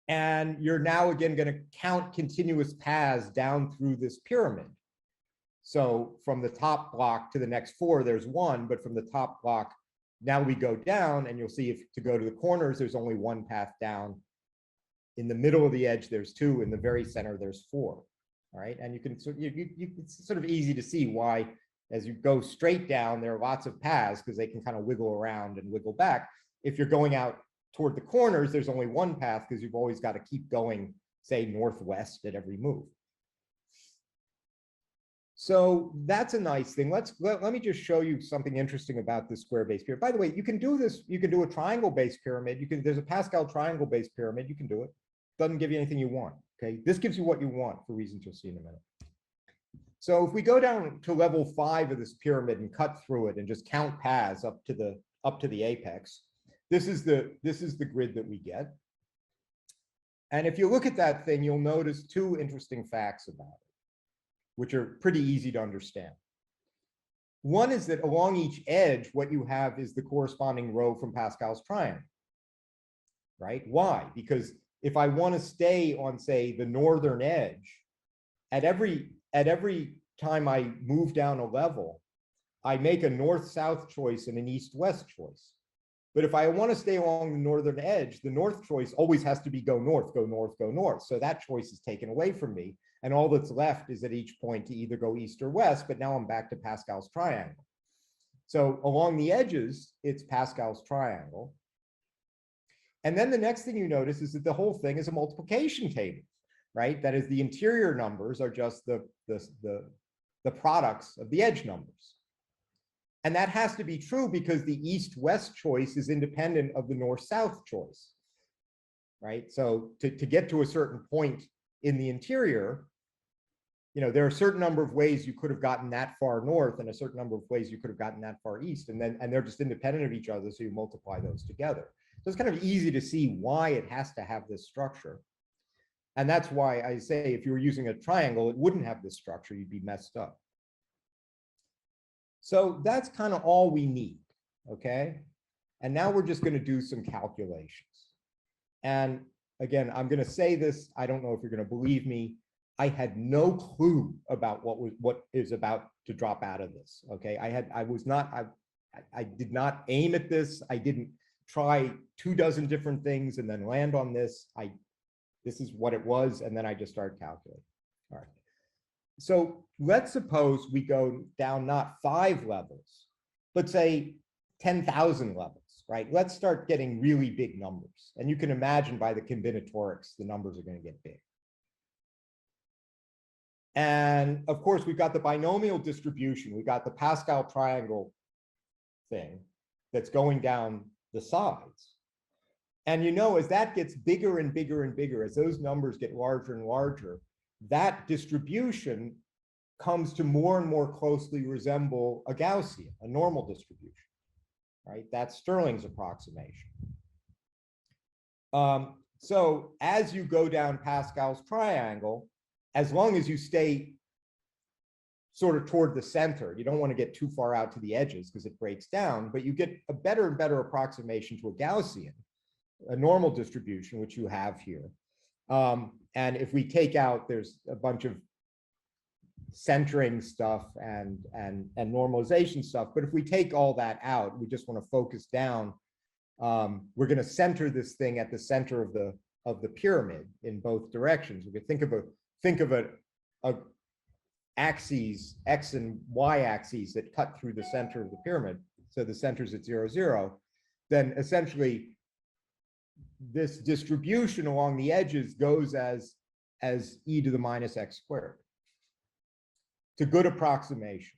And you're now again going to count continuous paths down through this pyramid. So from the top block to the next 4, there's 1, but from the top block, now we go down, and you'll see if to go to the corners, there's only 1 path down. In the middle of the edge, there's 2. In the very center, there's 4. All right, and it's sort of easy to see why, as you go straight down, there are lots of paths because they can kind of wiggle around and wiggle back. If you're going out toward the corners, there's only 1 path because you've always got to keep going, say, northwest at every move. So that's a nice thing. Let me just show you something interesting about this square-based pyramid. By the way, you can do this. You can do a triangle-based pyramid. There's a Pascal triangle-based pyramid. You can do it. Doesn't give you anything you want. Okay, this gives you what you want for reasons you'll see in a minute. So if we go down to level 5 of this pyramid and cut through it and just count paths up to the apex, this is the grid that we get. And if you look at that thing, you'll notice two interesting facts about it, which are pretty easy to understand. One is that along each edge, what you have is the corresponding row from Pascal's triangle, right? Why? Because if I want to stay on, say, the northern edge, at every time I move down a level, I make a north-south choice and an east-west choice. But if I want to stay along the northern edge, the north choice always has to be go north, go north, go north. So that choice is taken away from me. And all that's left is at each point to either go east or west, but now I'm back to Pascal's triangle. So along the edges, it's Pascal's triangle. And then the next thing you notice is that the whole thing is a multiplication table, right? That is, the interior numbers are just the products of the edge numbers. And that has to be true because the east-west choice is independent of the north-south choice, right? So to get to a certain point in the interior, you know, there are a certain number of ways you could have gotten that far north and a certain number of ways you could have gotten that far east, and they're just independent of each other, so you multiply those together. So it's kind of easy to see why it has to have this structure. And that's why I say if you were using a triangle, it wouldn't have this structure, you'd be messed up. So that's kind of all we need, okay? And now we're just going to do some calculations. And again, I'm going to say this, I don't know if you're going to believe me. I had no clue about what is about to drop out of this, okay? I did not aim at this. I didn't try 24 different things and then land on this. This is what it was, and then I just started calculating. All right. So let's suppose we go down not 5 levels, but say 10,000 levels, right? Let's start getting really big numbers. And you can imagine by the combinatorics, the numbers are going to get big. And of course, we've got the binomial distribution. We got the Pascal triangle thing that's going down the sides. And you know, as that gets bigger and bigger and bigger, as those numbers get larger and larger, that distribution comes to more and more closely resemble a Gaussian, a normal distribution, right? That's Stirling's approximation. So as you go down Pascal's triangle, as long as you stay sort of toward the center, you don't want to get too far out to the edges because it breaks down, but you get a better and better approximation to a Gaussian, a normal distribution, which you have here. And if we take out, there's a bunch of centering stuff and normalization stuff. But if we take all that out, we just want to focus down. We're going to center this thing at the center of the pyramid in both directions. We could think of a axes, X and Y axes that cut through the center of the pyramid. So the center's at 0, 0. Then essentially, this distribution along the edges goes as e to the minus x squared. It's a good approximation.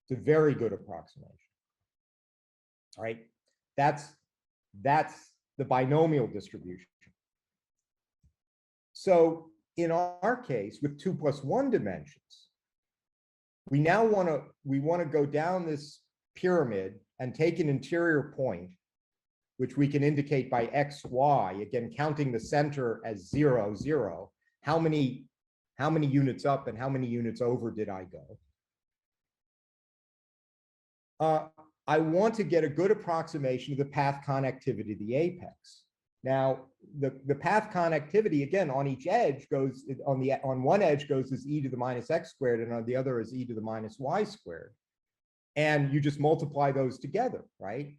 It's a very good approximation. All right, that's the binomial distribution. So in our case, with 2 + 1 dimensions, we now want to go down this pyramid and take an interior point, which we can indicate by x, y, again, counting the center as 0, 0. How many units up and how many units over did I go? I want to get a good approximation of the path connectivity of the apex. Now, the path connectivity, again, on each edge goes, on one edge goes as e to the minus x squared, and on the other is e to the minus y squared. And you just multiply those together, right?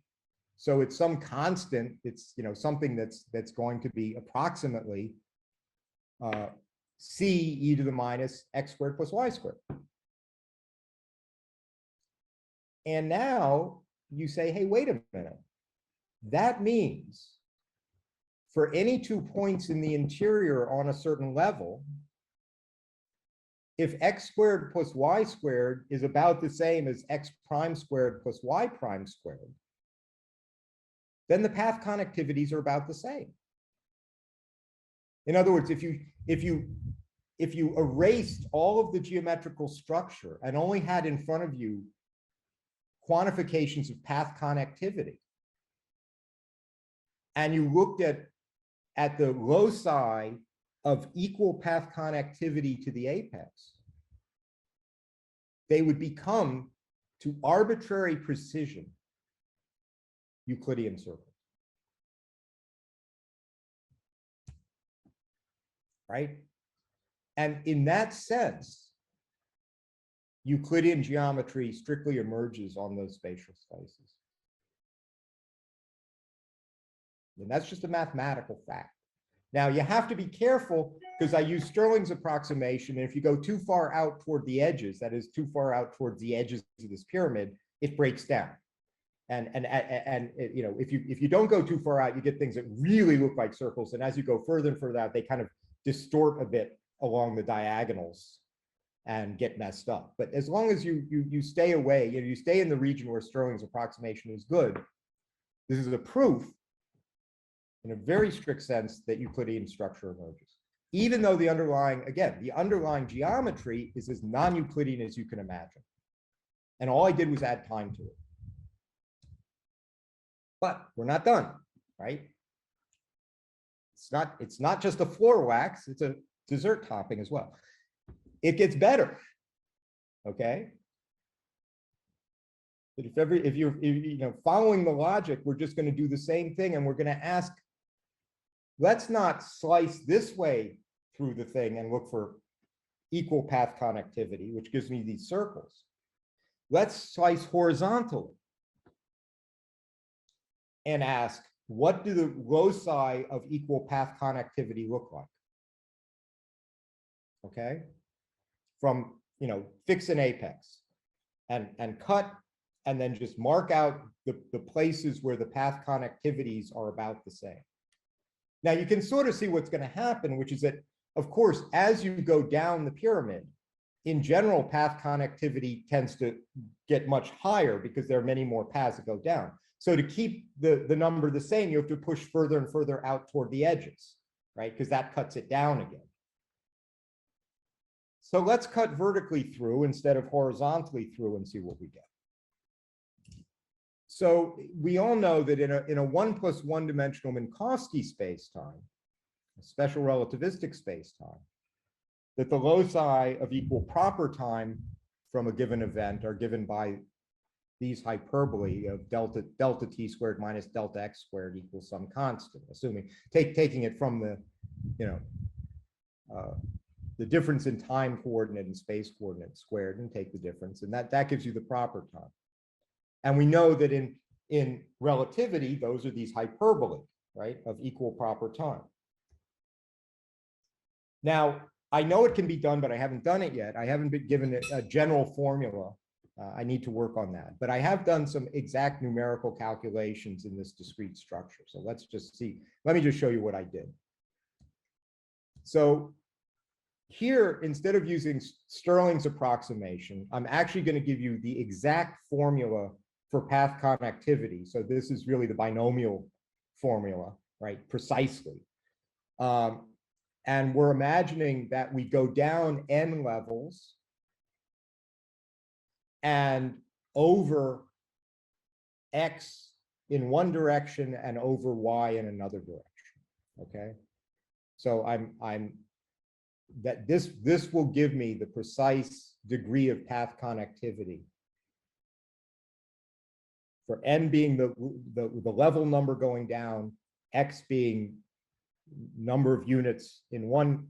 So it's some constant, it's, you know, something that's going to be approximately c e to the minus x squared plus y squared. And now you say, hey, wait a minute. That means for any 2 points in the interior on a certain level, if x squared plus y squared is about the same as x prime squared plus y prime squared, then the path connectivities are about the same. In other words, if you erased all of the geometrical structure and only had in front of you quantifications of path connectivity, and you looked at the loci of equal path connectivity to the apex, they would become, to arbitrary precision, Euclidean circles. Right? And in that sense, Euclidean geometry strictly emerges on those spatial spaces. And that's just a mathematical fact. Now, you have to be careful because I use Stirling's approximation. And if you go too far out toward the edges, that is too far out towards the edges of this pyramid, it breaks down. And you know, if you don't go too far out, you get things that really look like circles. And as you go further and further out, they kind of distort a bit along the diagonals and get messed up. But as long as you stay away, you know, you stay in the region where Stirling's approximation is good, this is a proof in a very strict sense that Euclidean structure emerges. Even though the underlying geometry is as non-Euclidean as you can imagine. And all I did was add time to it. But we're not done, right? It's not just a floor wax, it's a dessert topping as well. It gets better, okay? But if you're following the logic, we're just going to do the same thing, and we're going to ask, let's not slice this way through the thing and look for equal path connectivity, which gives me these circles. Let's slice horizontally and ask, what do the loci of equal path connectivity look like? Okay, from, you know, fix an apex and cut, and then just mark out the places where the path connectivities are about the same. Now you can sort of see what's going to happen, which is that, of course, as you go down the pyramid, in general, path connectivity tends to get much higher because there are many more paths that go down. So to keep the number the same, you have to push further and further out toward the edges, right? Because that cuts it down again. So let's cut vertically through instead of horizontally through and see what we get. So we all know that in a 1+1 dimensional Minkowski spacetime, a special relativistic spacetime, that the loci of equal proper time from a given event are given by these hyperbolae of delta t squared minus delta x squared equals some constant, assuming taking it from the, you know, the difference in time coordinate and space coordinate squared and take the difference, and that gives you the proper time. And we know that in relativity, those are these hyperbolae, right, of equal proper time. Now, I know it can be done, but I haven't done it yet. I haven't been given a general formula. I need to work on that. But I have done some exact numerical calculations in this discrete structure. So let's just see. Let me just show you what I did. So here, instead of using Stirling's approximation, I'm actually going to give you the exact formula for path connectivity. So this is really the binomial formula, right? Precisely. And we're imagining that we go down n levels and over x in one direction and over y in another direction. Okay. So this will give me the precise degree of path connectivity for n being the level number going down, x being number of units in one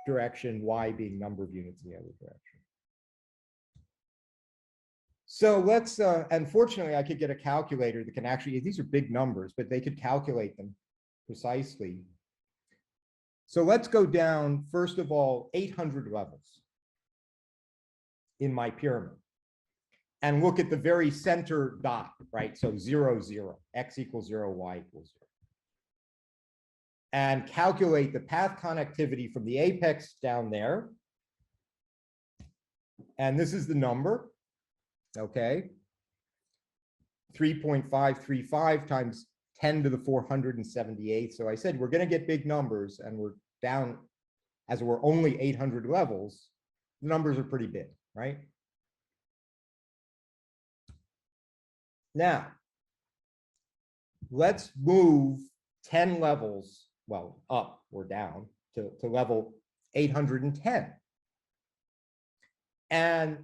direction, y being number of units in the other direction. So let's, unfortunately, I could get a calculator that can actually, these are big numbers, but they could calculate them precisely. So let's go down, first of all, 800 levels in my pyramid and look at the very center dot, right? So 0, 0, x equals 0, y equals 0. And calculate the path connectivity from the apex down there And this is the number, okay? 3.535 times 10 to the 478. So I said, we're going to get big numbers, and we're down, as we're only 800 levels, the numbers are pretty big, right? Now, let's move 10 levels, well, up or down to level 810. And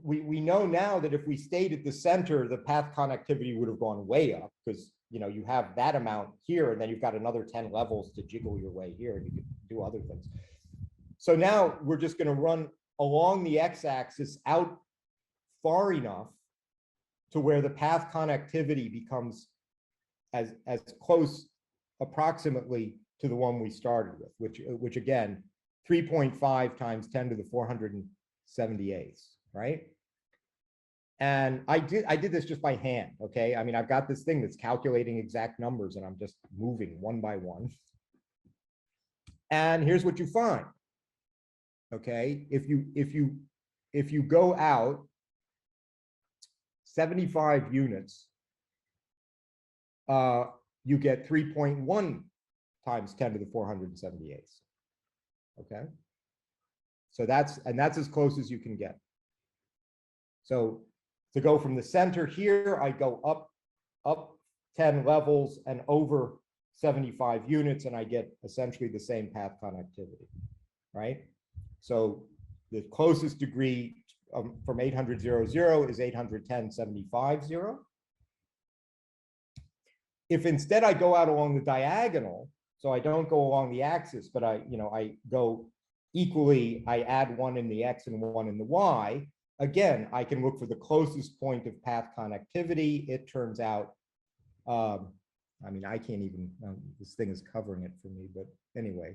we know now that if we stayed at the center, the path connectivity would have gone way up, because you have that amount here, and then you've got another 10 levels to jiggle your way here, and you can do other things. So now we're just going to run along the x-axis out far enough to where the path connectivity becomes as close approximately to the one we started with, which again, 3.5 times 10 to the 478, right? And I did this just by hand, okay? I mean, I've got this thing that's calculating exact numbers, and I'm just moving one by one. And here's what you find, okay? If you go out 75 units, you get 3.1 times 10 to the 478. Okay. So that's as close as you can get. So to go from the center here, I go up 10 levels and over 75 units, and I get essentially the same path connectivity, right? So the closest degree from 800.00 is 810.75.0. If instead I go out along the diagonal, so I don't go along the axis, but I go equally, I add one in the x and one in the y, again, I can look for the closest point of path connectivity. It turns out, I mean, I can't even, this thing is covering it for me, but anyway,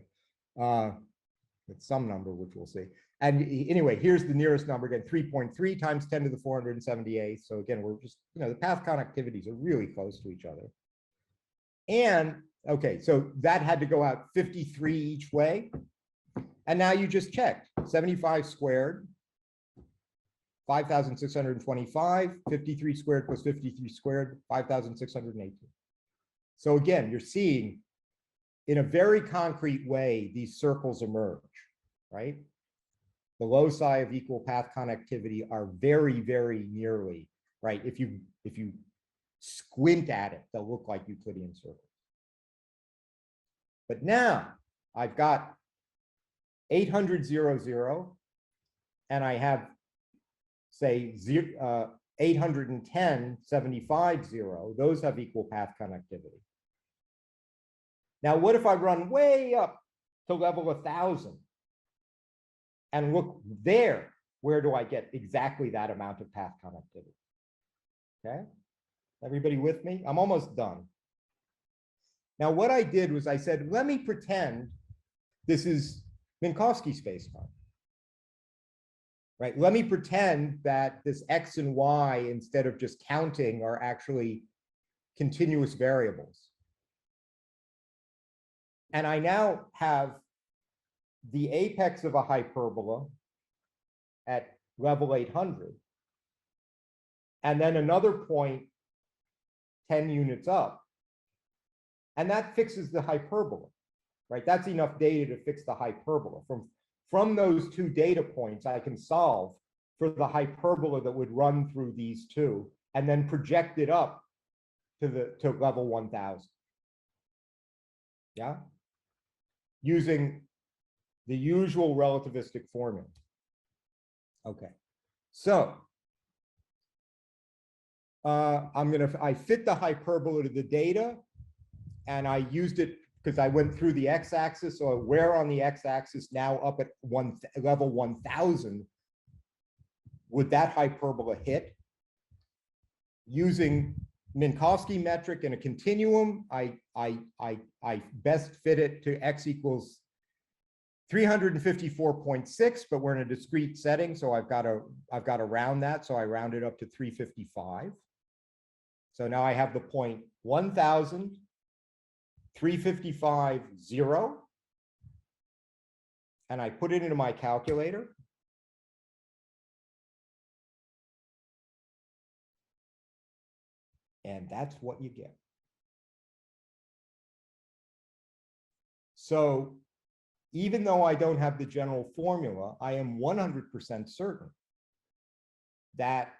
it's some number, which we'll see. And anyway, here's the nearest number again, 3.3 times 10 to the 478. So again, we're just, the path connectivities are really close to each other. And okay, so that had to go out 53 each way. And now you just checked 75 squared, 5,625, 53 squared plus 53 squared, 5,618. So again, you're seeing in a very concrete way, these circles emerge, right? The loci of equal path connectivity are very, very nearly, right? If you squint at it, they'll look like Euclidean circles. But now I've got 800.00, and I have, say, 810.75.0. Those have equal path connectivity. Now, what if I run way up to level 1,000 and look there? Where do I get exactly that amount of path connectivity? Okay, everybody with me? I'm almost done. Now, what I did was I said, let me pretend this is Minkowski spacetime. Right? Let me pretend that this x and y, instead of just counting, are actually continuous variables. And I now have the apex of a hyperbola at level 800, and then another point 10 units up. And that fixes the hyperbola, right? That's enough data to fix the hyperbola. From those two data points, I can solve for the hyperbola that would run through these two, and then project it up to level 1,000. Yeah, using the usual relativistic formula. Okay, so I fit the hyperbola to the data, and I used it because I went through the x-axis. So where on the x-axis now up at level 1,000 would that hyperbola hit? Using Minkowski metric in a continuum, I best fit it to x equals 354.6, but we're in a discrete setting, so I've got to round that. So I round it up to 355. So now I have the point 1,000, 355, 0, and I put it into my calculator. And that's what you get. So even though I don't have the general formula, I am 100% certain that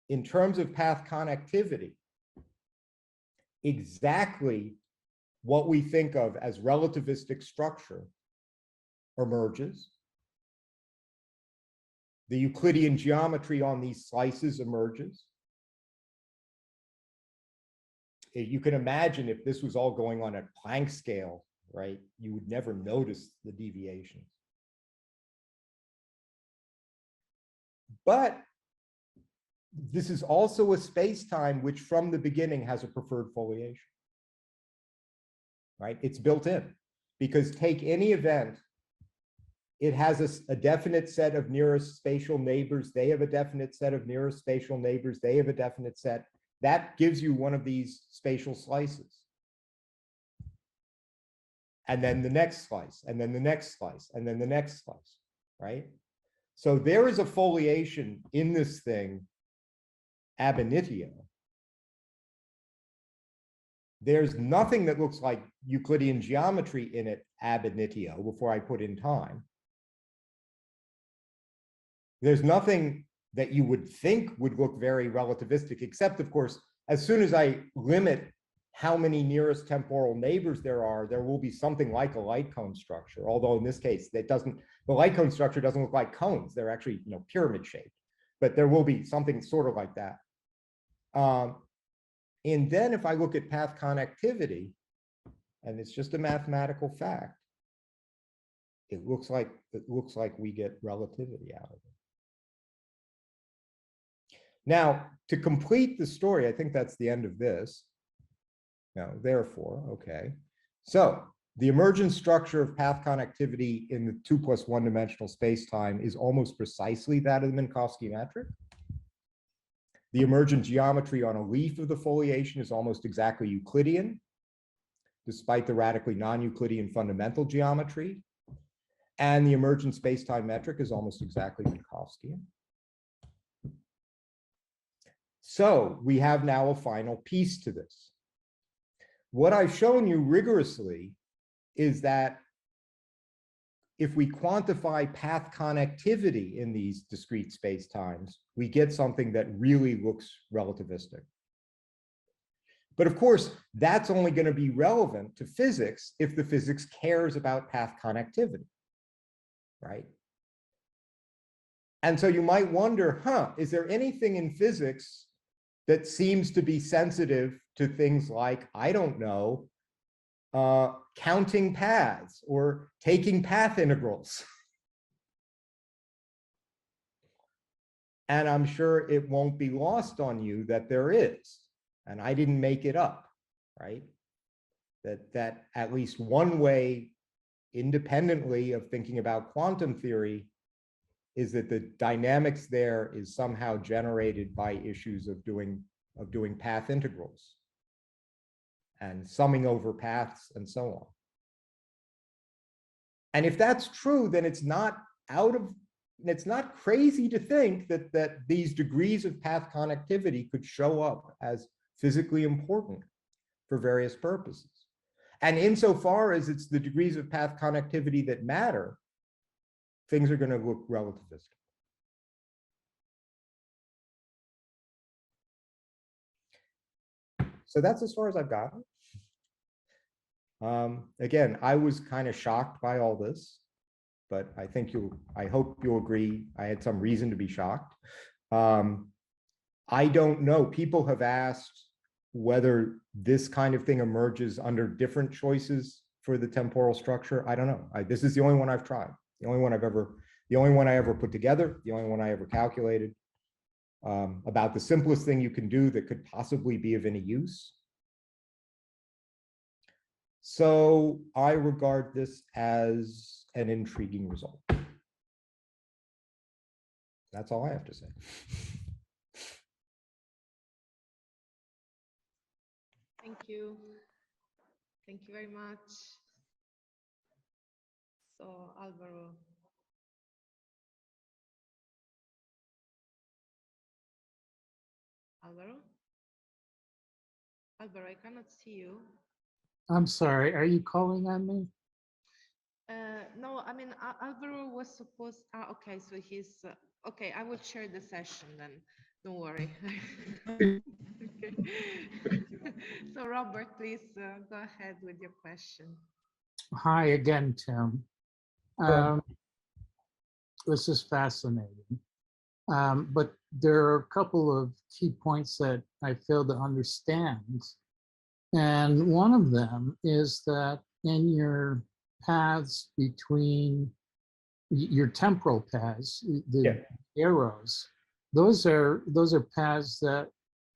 in terms of path connectivity, exactly what we think of as relativistic structure emerges. The Euclidean geometry on these slices emerges. You can imagine if this was all going on at Planck scale, right? You would never notice the deviations. But this is also a space-time which from the beginning has a preferred foliation, right? It's built in, because take any event, it has a definite set of nearest spatial neighbors. They have a definite set of nearest spatial neighbors. They have a definite set. That gives you one of these spatial slices. And then the next slice, and then the next slice, and then the next slice, right? So there is a foliation in this thing ab initio. There's nothing that looks like Euclidean geometry in it ab initio before I put in time. There's nothing that you would think would look very relativistic, except, of course, as soon as I limit how many nearest temporal neighbors there will be something like a light cone structure. Although in this case, the light cone structure doesn't look like cones. They're actually, pyramid shaped, but there will be something sort of like that. And then if I look at path connectivity, and it's just a mathematical fact, it looks like we get relativity out of it. Now, to complete the story, I think that's the end of this. No, therefore, okay. So the emergent structure of path connectivity in the 2+1 dimensional space-time is almost precisely that of the Minkowski metric. The emergent geometry on a leaf of the foliation is almost exactly Euclidean, despite the radically non-Euclidean fundamental geometry. And the emergent space-time metric is almost exactly Minkowskian. So we have now a final piece to this. What I've shown you rigorously is that if we quantify path connectivity in these discrete spacetimes, we get something that really looks relativistic. But of course, that's only going to be relevant to physics if the physics cares about path connectivity, right? And so you might wonder, is there anything in physics that seems to be sensitive to things like, I don't know, counting paths or taking path integrals? And I'm sure it won't be lost on you that there is. And I didn't make it up, right? That at least one way, independently of thinking about quantum theory, is that the dynamics there is somehow generated by issues of doing path integrals and summing over paths and so on. And if that's true, then it's not crazy to think that these degrees of path connectivity could show up as physically important for various purposes. And insofar as it's the degrees of path connectivity that matter, things are going to look relativistic. So that's as far as I've gotten. Again, I was kind of shocked by all this, but I hope you'll agree I had some reason to be shocked. I don't know. People have asked whether this kind of thing emerges under different choices for the temporal structure. I don't know. This is the only one I've tried. The only one I ever put together, the only one I ever calculated, about the simplest thing you can do that could possibly be of any use. So I regard this as an intriguing result. That's all I have to say. Thank you. Thank you very much. So, Alvaro. Alvaro? Alvaro, I cannot see you. I'm sorry, are you calling on me? No, I mean, Alvaro was supposed, okay, so he's, okay, I will share the session then, don't worry. Okay. So Robert, please go ahead with your question. Hi again, Tim. This is fascinating. But there are a couple of key points that I fail to understand. And one of them is that in your paths between your temporal paths, the arrows, those are paths that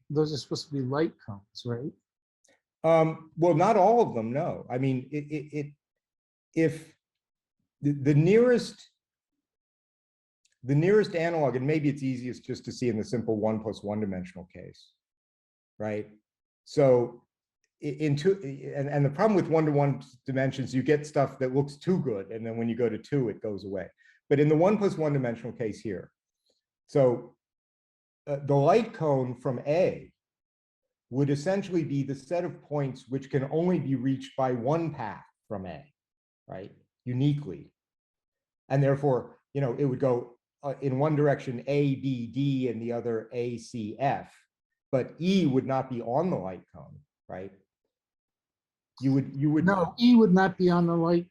those are supposed to be light cones, right? Well, not all of them, no. I mean, if the nearest analog, and maybe it's easiest just to see in the simple 1+1 dimensional case, right? So in two, and the problem with 1-to-1 dimensions, you get stuff that looks too good, and then when you go to 2, it goes away. But in the 1+1 dimensional case here, so the light cone from A would essentially be the set of points which can only be reached by one path from A, right? Uniquely. And therefore, you know, it would go in one direction A, B, D, and the other A, C, F, but E would not be on the light cone, right? You would No, E would not be on the light.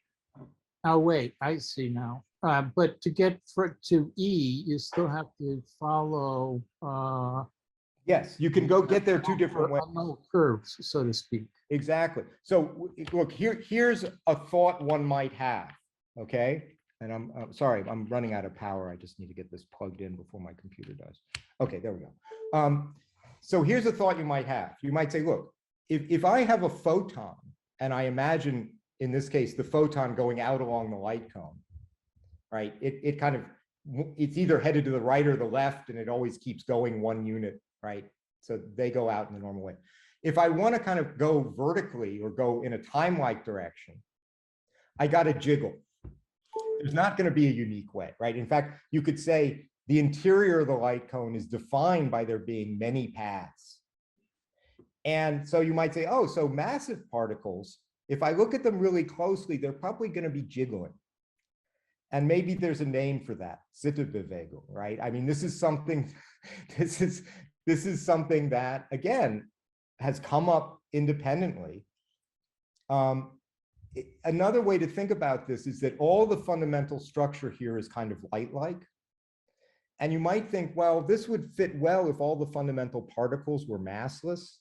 Oh wait, I see now. But to get to E, you still have to follow. Yes, you can go get there two different ways. Curves, so to speak. Exactly. So look, here's a thought one might have. Okay, and I'm sorry, I'm running out of power. I just need to get this plugged in before my computer does. Okay, there we go. So here's a thought you might have. You might say, look, if I have a photon, and I imagine in this case the photon going out along the light cone, right? It kind of, it's either headed to the right or the left, and it always keeps going one unit, right? So they go out in the normal way. If I want to kind of go vertically or go in a time-like direction, I got to jiggle. There's not going to be a unique way, right? In fact, you could say the interior of the light cone is defined by there being many paths. And so you might say, oh, so massive particles, if I look at them really closely, they're probably going to be jiggling. And maybe there's a name for that, Zitterbewegung, right? I mean, this is something, this is something that, again, has come up independently. Another way to think about this is that all the fundamental structure here is kind of light-like. And you might think, well, this would fit well if all the fundamental particles were massless,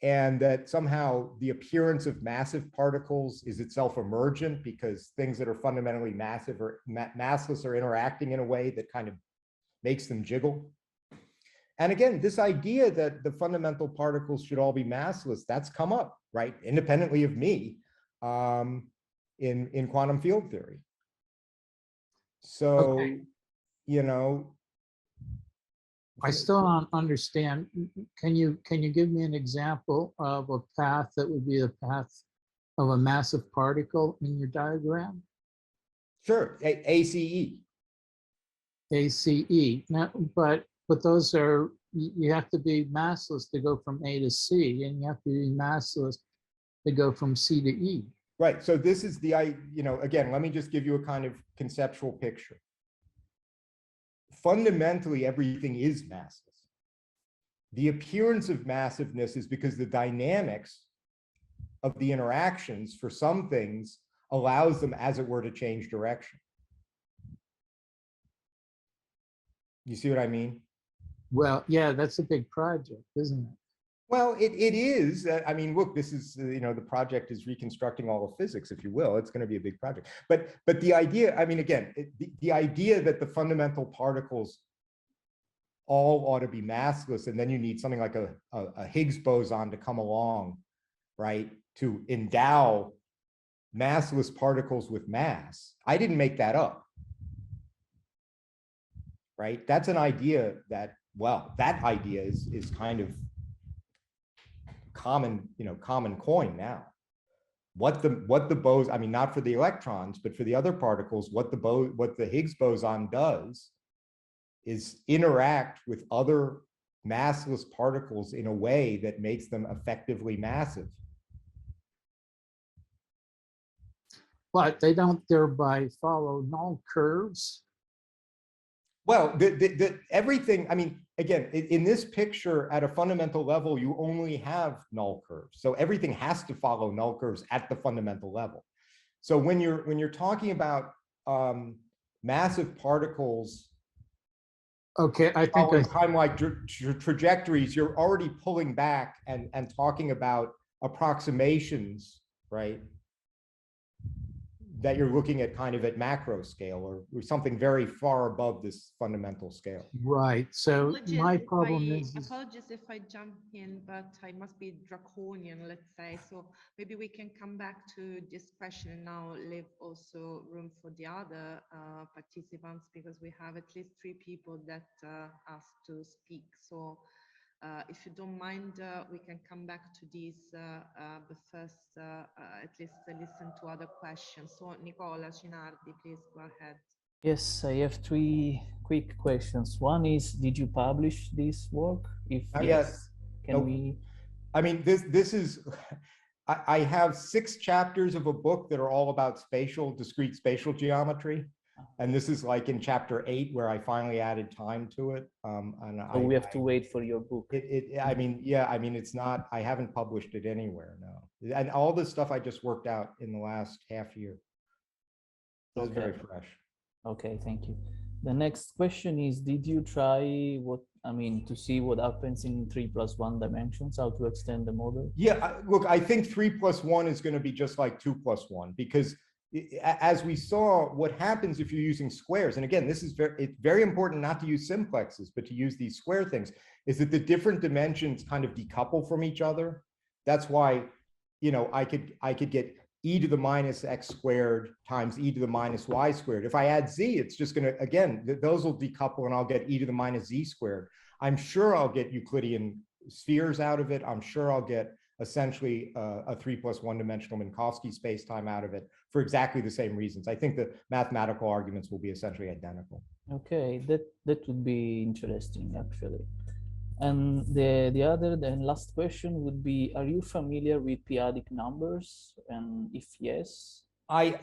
and that somehow the appearance of massive particles is itself emergent because things that are fundamentally massive or massless are interacting in a way that kind of makes them jiggle. And again, this idea that the fundamental particles should all be massless, that's come up, right, independently of me, in quantum field theory. So, okay, you know, I still don't understand. Can you give me an example of a path that would be the path of a massive particle in your diagram? Sure, ACE. ACE. Now, but those are, you have to be massless to go from A to C, and you have to be massless to go from C to E. Right. So this is the, you know, again, let me just give you a kind of conceptual picture. Fundamentally, everything is massless. The appearance of massiveness is because the dynamics of the interactions for some things allows them, as it were, to change direction. You see what I mean? Well, yeah, that's a big project, isn't it? Well, it is. I mean, look, this is, you know, the project is reconstructing all of physics, if you will. It's going to be a big project. But the idea, I mean, again, the idea that the fundamental particles all ought to be massless, and then you need something like a Higgs boson to come along, right, to endow massless particles with mass. I didn't make that up, right? That's an idea that, well, that idea is kind of common, you know, common coin now. What the boson, I mean, not for the electrons, but for the other particles, what the Higgs boson does is interact with other massless particles in a way that makes them effectively massive. But they don't thereby follow null curves. Well, everything, I mean, again, in this picture at a fundamental level, you only have null curves. So everything has to follow null curves at the fundamental level. So when you're talking about massive particles, okay, I think time-like trajectories, you're already pulling back and talking about approximations, right? That you're looking at kind of at macro scale or something very far above this fundamental scale. right. So my problem is apologies if I jump in, but I must be draconian, let's say. So maybe we can come back to this question and now leave also room for the other participants, because we have at least 3 people that asked to speak. So if you don't mind, we can come back to these, but first, at least listen to other questions. So, Nicola Cinardi, please go ahead. Yes, I have 3 quick questions. One is, did you publish this work? If yes, can we? I mean, this is, I have 6 chapters of a book that are all about discrete spatial geometry. And this is like in chapter 8 where I finally added time to it. So we have to wait for your book. I mean, yeah, I mean, it's not, I haven't published it anywhere, no. And all this stuff I just worked out in the last half year. So it's very fresh. Okay, thank you. The next question is, did you try to see what happens in 3+1 dimensions, how to extend the model? Yeah, look, I think 3+1 is going to be just like 2+1, because as we saw, what happens if you're using squares, and again, it's very important not to use simplexes, but to use these square things, is that the different dimensions kind of decouple from each other. That's why, you know, I could get e to the minus x squared times e to the minus y squared. If I add z, it's just going to, again, those will decouple and I'll get e to the minus z squared. I'm sure I'll get Euclidean spheres out of it. I'm sure I'll get essentially a 3+1 dimensional Minkowski spacetime out of it for exactly the same reasons. I think the mathematical arguments will be essentially identical. Okay, that would be interesting actually. And the last question would be, are you familiar with p-adic numbers? And if yes, I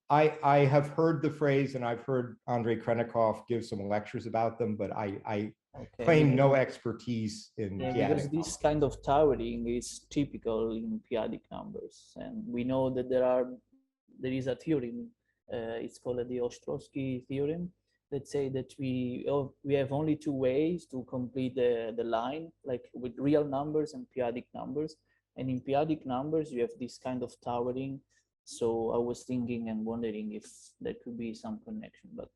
have heard the phrase, and I've heard Andrei Krennikov give some lectures about them, but I claim no expertise in p-adic because this kind of towering is typical in p-adic numbers, and we know that there is a theorem. It's called the Ostrowski theorem, that say that we have only 2 ways to complete the line, like with real numbers and p-adic numbers. And in p-adic numbers, you have this kind of towering. So I was thinking and wondering if there could be some connection, but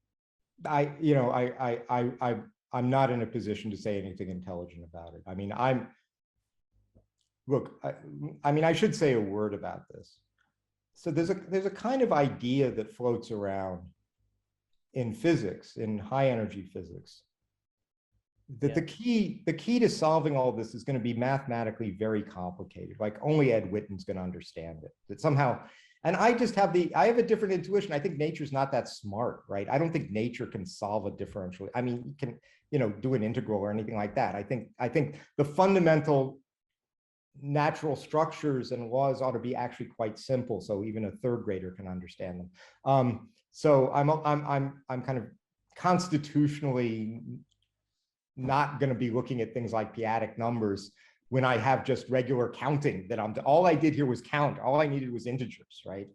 I'm not in a position to say anything intelligent about it. I mean, I should say a word about this. So there's a kind of idea that floats around in physics, in high energy physics, that the key to solving all this is going to be mathematically very complicated. Like only Ed Witten's going to understand it. That somehow, and I have a different intuition. I think nature's not that smart, right? I don't think nature can solve a differential. I mean, you can, do an integral or anything like that. I think the fundamental natural structures and laws ought to be actually quite simple, so even a 3rd grader can understand them. So I'm kind of constitutionally not going to be looking at things like p-adic numbers when I have just regular counting. All I did here was count. All I needed was integers, right?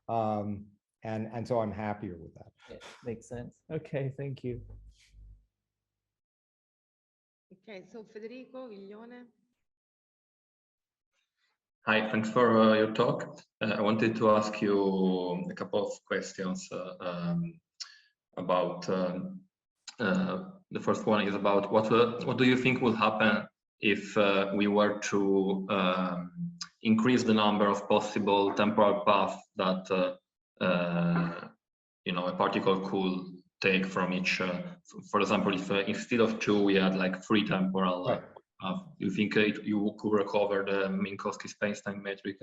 And so I'm happier with that. Yeah, makes sense. Okay, thank you. Okay, so Federico Viglione. Hi, thanks for your talk. I wanted to ask you a couple of questions about the first one is about what do you think will happen if we were to increase the number of possible temporal paths that a particle could take from each. For example, if instead of 2 we had like 3 temporal. Right. You think you could recover the Minkowski spacetime metric?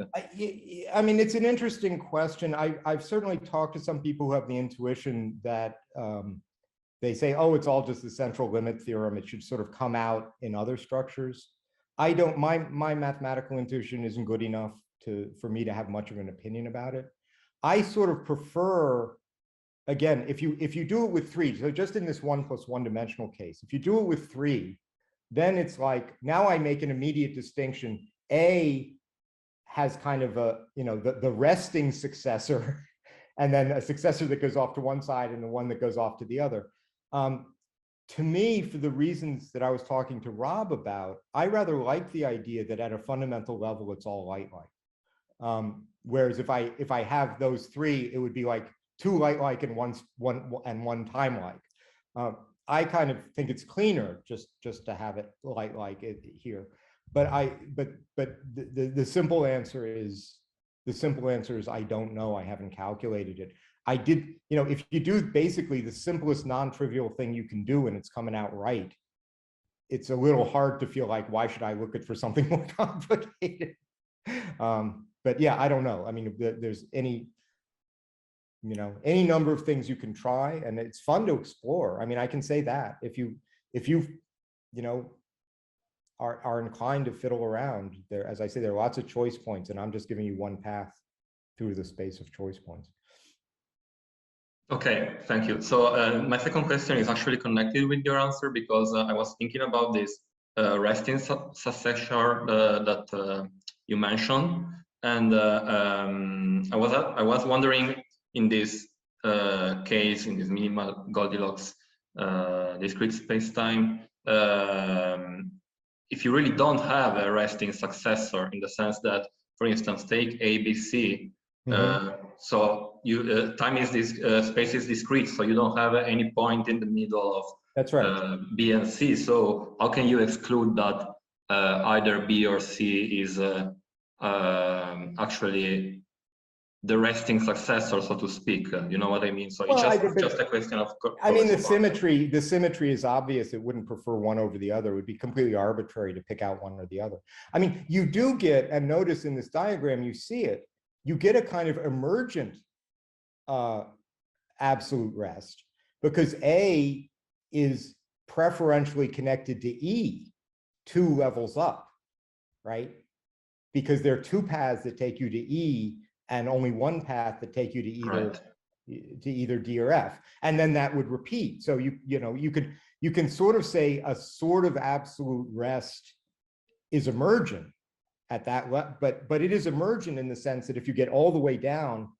I mean, it's an interesting question. I've certainly talked to some people who have the intuition that they say, oh, it's all just the central limit theorem. It should sort of come out in other structures. I don't, my mathematical intuition isn't good enough for me to have much of an opinion about it. I sort of prefer, again, if you do it with 3, so just in this 1+1 dimensional case, if you do it with 3, then it's like, now I make an immediate distinction. A has kind of a, the resting successor, and then a successor that goes off to one side and the one that goes off to the other. To me, for the reasons that I was talking to Rob about, I rather like the idea that at a fundamental level, it's all light-like. Whereas if I have those 3, it would be like 2 light-like and one time-like. I kind of think it's cleaner just to have it light-like here. But the simple answer is I don't know. I haven't calculated it. I did, if you do basically the simplest non-trivial thing you can do and it's coming out right, it's a little hard to feel like, why should I look at for something more complicated? But yeah, I don't know. I mean, there's any number of things you can try, and it's fun to explore. I mean, I can say that if you are inclined to fiddle around there, as I say, there are lots of choice points, and I'm just giving you one path through the space of choice points. Okay, thank you. So my second question is actually connected with your answer, because I was thinking about this resting successor that you mentioned, and I was wondering, in this case, in this minimal Goldilocks discrete space-time, if you really don't have a resting successor, in the sense that, for instance, take A, B, C. So you time is this space is discrete, so you don't have any point in the middle of That's right. B and C. So how can you exclude that either B or C is actually the resting successor, so to speak? You know what I mean? So it's just a question of. I mean, the symmetry is obvious. It wouldn't prefer one over the other. It would be completely arbitrary to pick out one or the other. I mean, you do get, and notice in this diagram, you see it, you get a kind of emergent absolute rest, because A is preferentially connected to E 2 levels up, right? Because there are 2 paths that take you to E and only one path that take you to either D or F, and then that would repeat. So you can sort of say a sort of absolute rest is emergent at that level, but it is emergent in the sense that if you get all the way down,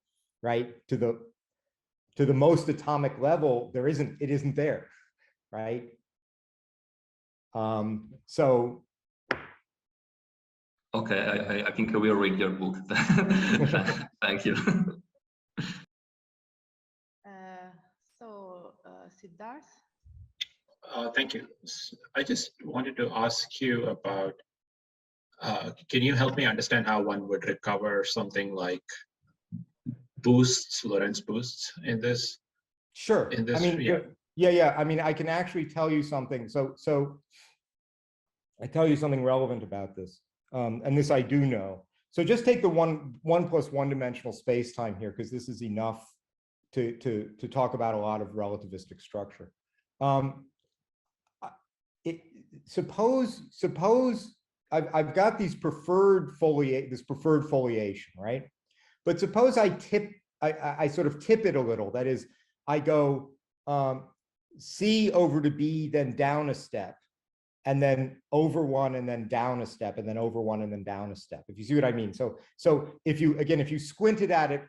right, to the most atomic level, it isn't there, right? So. Okay, I think I will read your book. Thank you. Siddharth? Thank you. I just wanted to ask you about, can you help me understand how one would recover something like boosts, Lorentz boosts in this? Sure. In this, I mean, yeah. I mean, I can actually tell you something. So I tell you something relevant about this. And this I do know. So just take the 1+1 dimensional space-time here, because this is enough to talk about a lot of relativistic structure. Suppose I've got these preferred foliation, right? But suppose I sort of tip it a little. That is, I go C over to B, then down a step, and then over one, and then down a step, and then over one, and then down a step. If you see what I mean. So if you squinted at it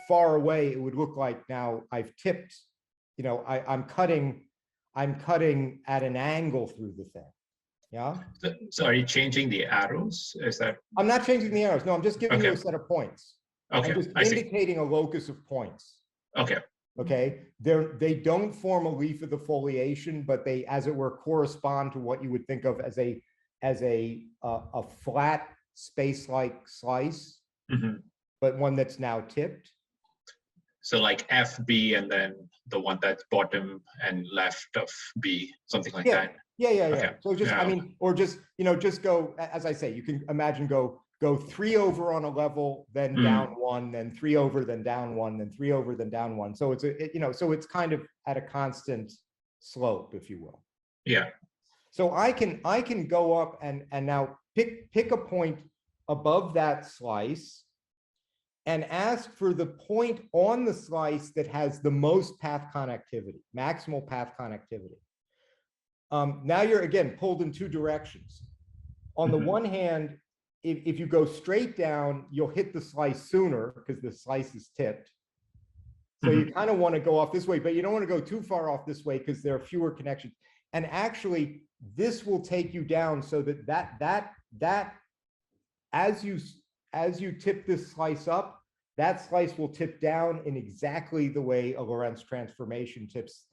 far away, it would look like now I've tipped. I'm cutting at an angle through the thing. Yeah. So are you changing the arrows? Is that? I'm not changing the arrows. No, I'm just giving you a set of points. Okay. I'm just indicating a locus of points. Okay. Okay, they don't form a leaf of the foliation, but they, as it were, correspond to what you would think of as a flat space-like slice, but one that's now tipped. So like FB, and then the one that's bottom and left of B, something like that. Yeah. Okay. So just, I mean, or just go, as I say, you can imagine go 3 over on a level, then down 1, then 3 over, then down 1, then 3 over, then down 1. So it's so it's kind of at a constant slope, if you will. Yeah. So I can go up and now pick a point above that slice and ask for the point on the slice that has the most path connectivity, maximal path connectivity. Now you're again pulled in two directions. On the one hand, if you go straight down, you'll hit the slice sooner because the slice is tipped. So you kind of want to go off this way, but you don't want to go too far off this way because there are fewer connections. And actually, this will take you down so that as you tip this slice up, that slice will tip down in exactly the way a Lorentz transformation tips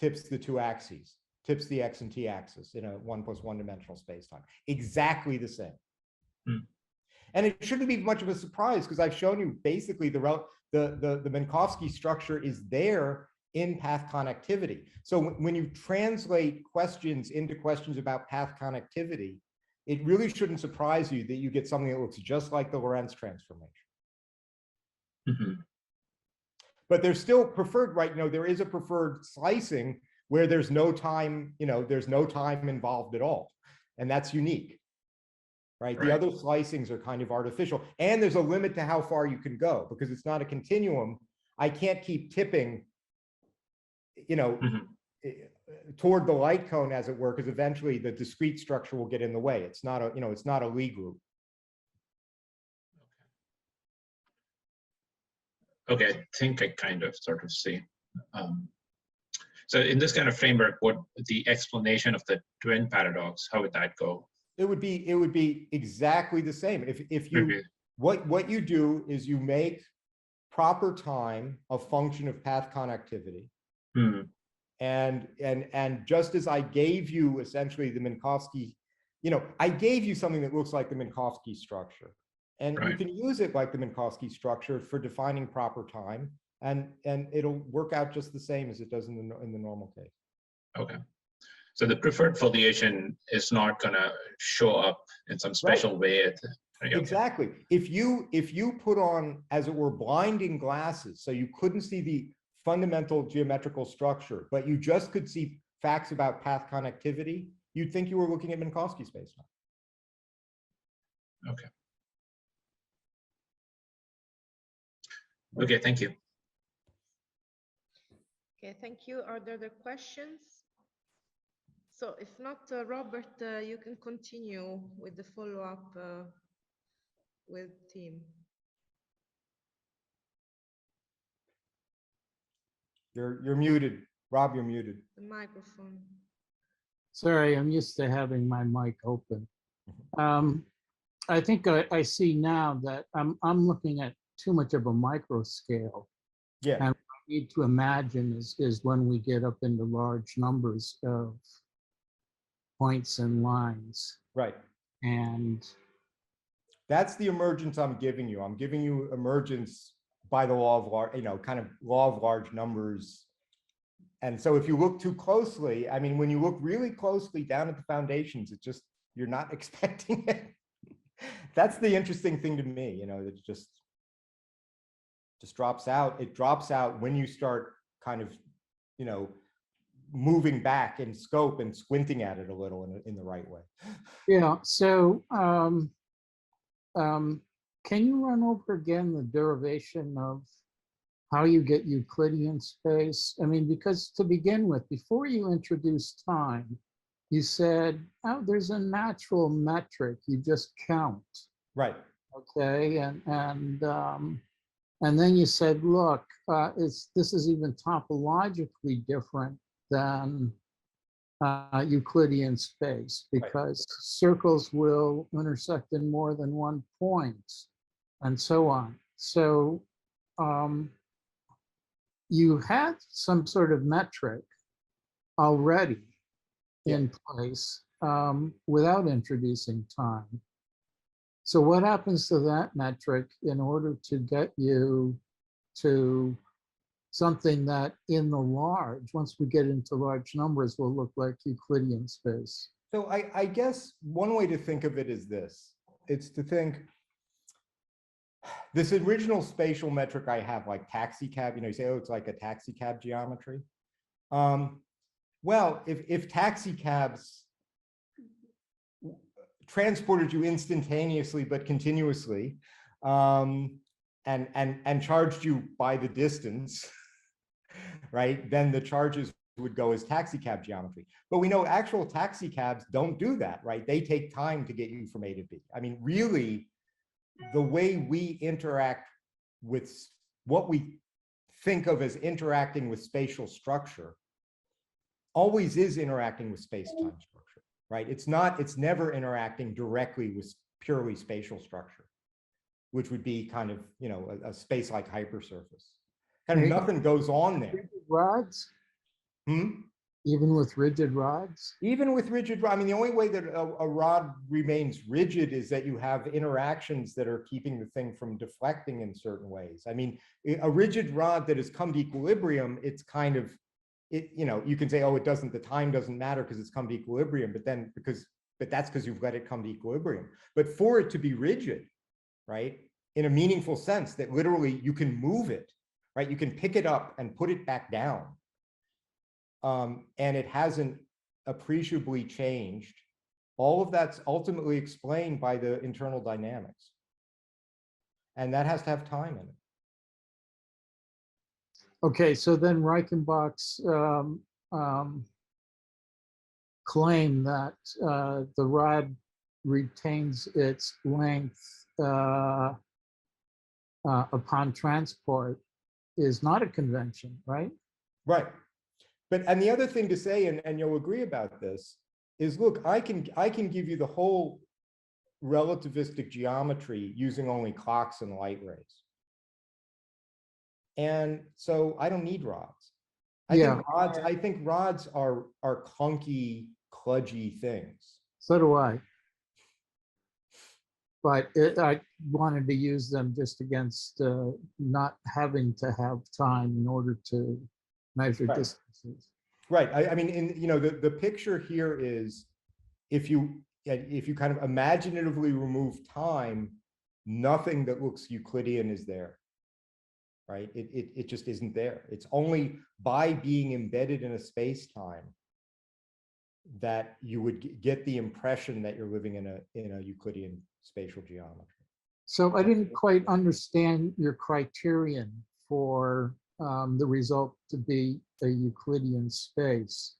the two axes, tips the x and t axis in a 1+1 dimensional spacetime. Exactly the same. And it shouldn't be much of a surprise because I've shown you basically the Minkowski structure is there in path connectivity. So when you translate questions into questions about path connectivity, it really shouldn't surprise you that you get something that looks just like the Lorentz transformation. But there's still preferred, right? There is a preferred slicing where there's no time, there's no time involved at all. And that's unique, right? The other slicings are kind of artificial. And there's a limit to how far you can go because it's not a continuum. I can't keep tipping, toward the light cone, as it were, because eventually the discrete structure will get in the way. It's not a, it's not a Lie group. Okay, I think I kind of sort of see. So in this kind of framework, what the explanation of the twin paradox, how would that go? It would be exactly the same. If you what you do is you make proper time a function of path connectivity. And just as I gave you essentially the Minkowski, I gave you something that looks like the Minkowski structure. And you can use it like the Minkowski structure for defining proper time, and it'll work out just the same as it does in the normal case. Okay. So the preferred foliation is not going to show up in some special way at the, Exactly. If you put on, as it were, blinding glasses, so you couldn't see the fundamental geometrical structure, but you just could see facts about path connectivity, you'd think you were looking at Minkowski spacetime. Okay. Okay, thank you. Okay, thank you. Are there other questions? So if not, Robert, you can continue with the follow-up with team. You're muted. Rob, you're muted. The microphone. Sorry, I'm used to having my mic open. I think I see now that I'm looking at too much of a micro scale. Yeah. And what I need to imagine is when we get up into large numbers of points and lines. Right. And that's the emergence I'm giving you. I'm giving you emergence by the law of large, kind of law of large numbers. And so if you look too closely, I mean, when you look really closely down at the foundations, it just, you're not expecting it. That's the interesting thing to me, that just drops out. It drops out when you start kind of, moving back in scope and squinting at it a little in the right way. yeah, so can you run over again the derivation of how you get Euclidean space? I mean, because to begin with, before you introduce time, you said, oh, there's a natural metric, you just count. Right. Okay, and then you said, look, this is even topologically different than Euclidean space because circles will intersect in more than one point and so on. So you had some sort of metric already in place without introducing time. So what happens to that metric in order to get you to something that in the large, once we get into large numbers, will look like Euclidean space? So I guess one way to think of it is this. It's to think, this original spatial metric I have, like taxi cab, you say, oh, it's like a taxi cab geometry. Well, if taxi cabs transported you instantaneously but continuously, and charged you by the distance, right? Then the charges would go as taxi cab geometry. But we know actual taxi cabs don't do that, right? They take time to get you from A to B. I mean, really, the way we interact with what we think of as interacting with spatial structure always is interacting with space-time structure, right? It's never interacting directly with purely spatial structure, which would be kind of, you know, a space like hypersurface. Kind of nothing goes on there. Rigid rods? Even with rigid rods? Even with rigid, I mean, the only way that a rod remains rigid is that you have interactions that are keeping the thing from deflecting in certain ways. I mean, a rigid rod that has come to equilibrium, it's kind of, you know, you can say, oh, the time doesn't matter because it's come to equilibrium, but that's because you've let it come to equilibrium. But for it to be rigid, right, in a meaningful sense, that literally you can move it, right? You can pick it up and put it back down. And it hasn't appreciably changed. All of that's ultimately explained by the internal dynamics. And that has to have time in it. Okay, so then Reichenbach's claim that the rod retains its length upon transport is not a convention, right? Right. And the other thing to say, and you'll agree about this, is look, I can give you the whole relativistic geometry using only clocks and light rays. And so I don't need rods. I think rods are clunky, kludgy things. So do I. But I wanted to use them just against not having to have time in order to measure distances. Right. I mean, you know, the picture here is if you kind of imaginatively remove time, nothing that looks Euclidean is there. Right. It just isn't there. It's only by being embedded in a space-time that you would get the impression that you're living in a Euclidean spatial geometry. So I didn't quite understand your criterion for the result to be a Euclidean space.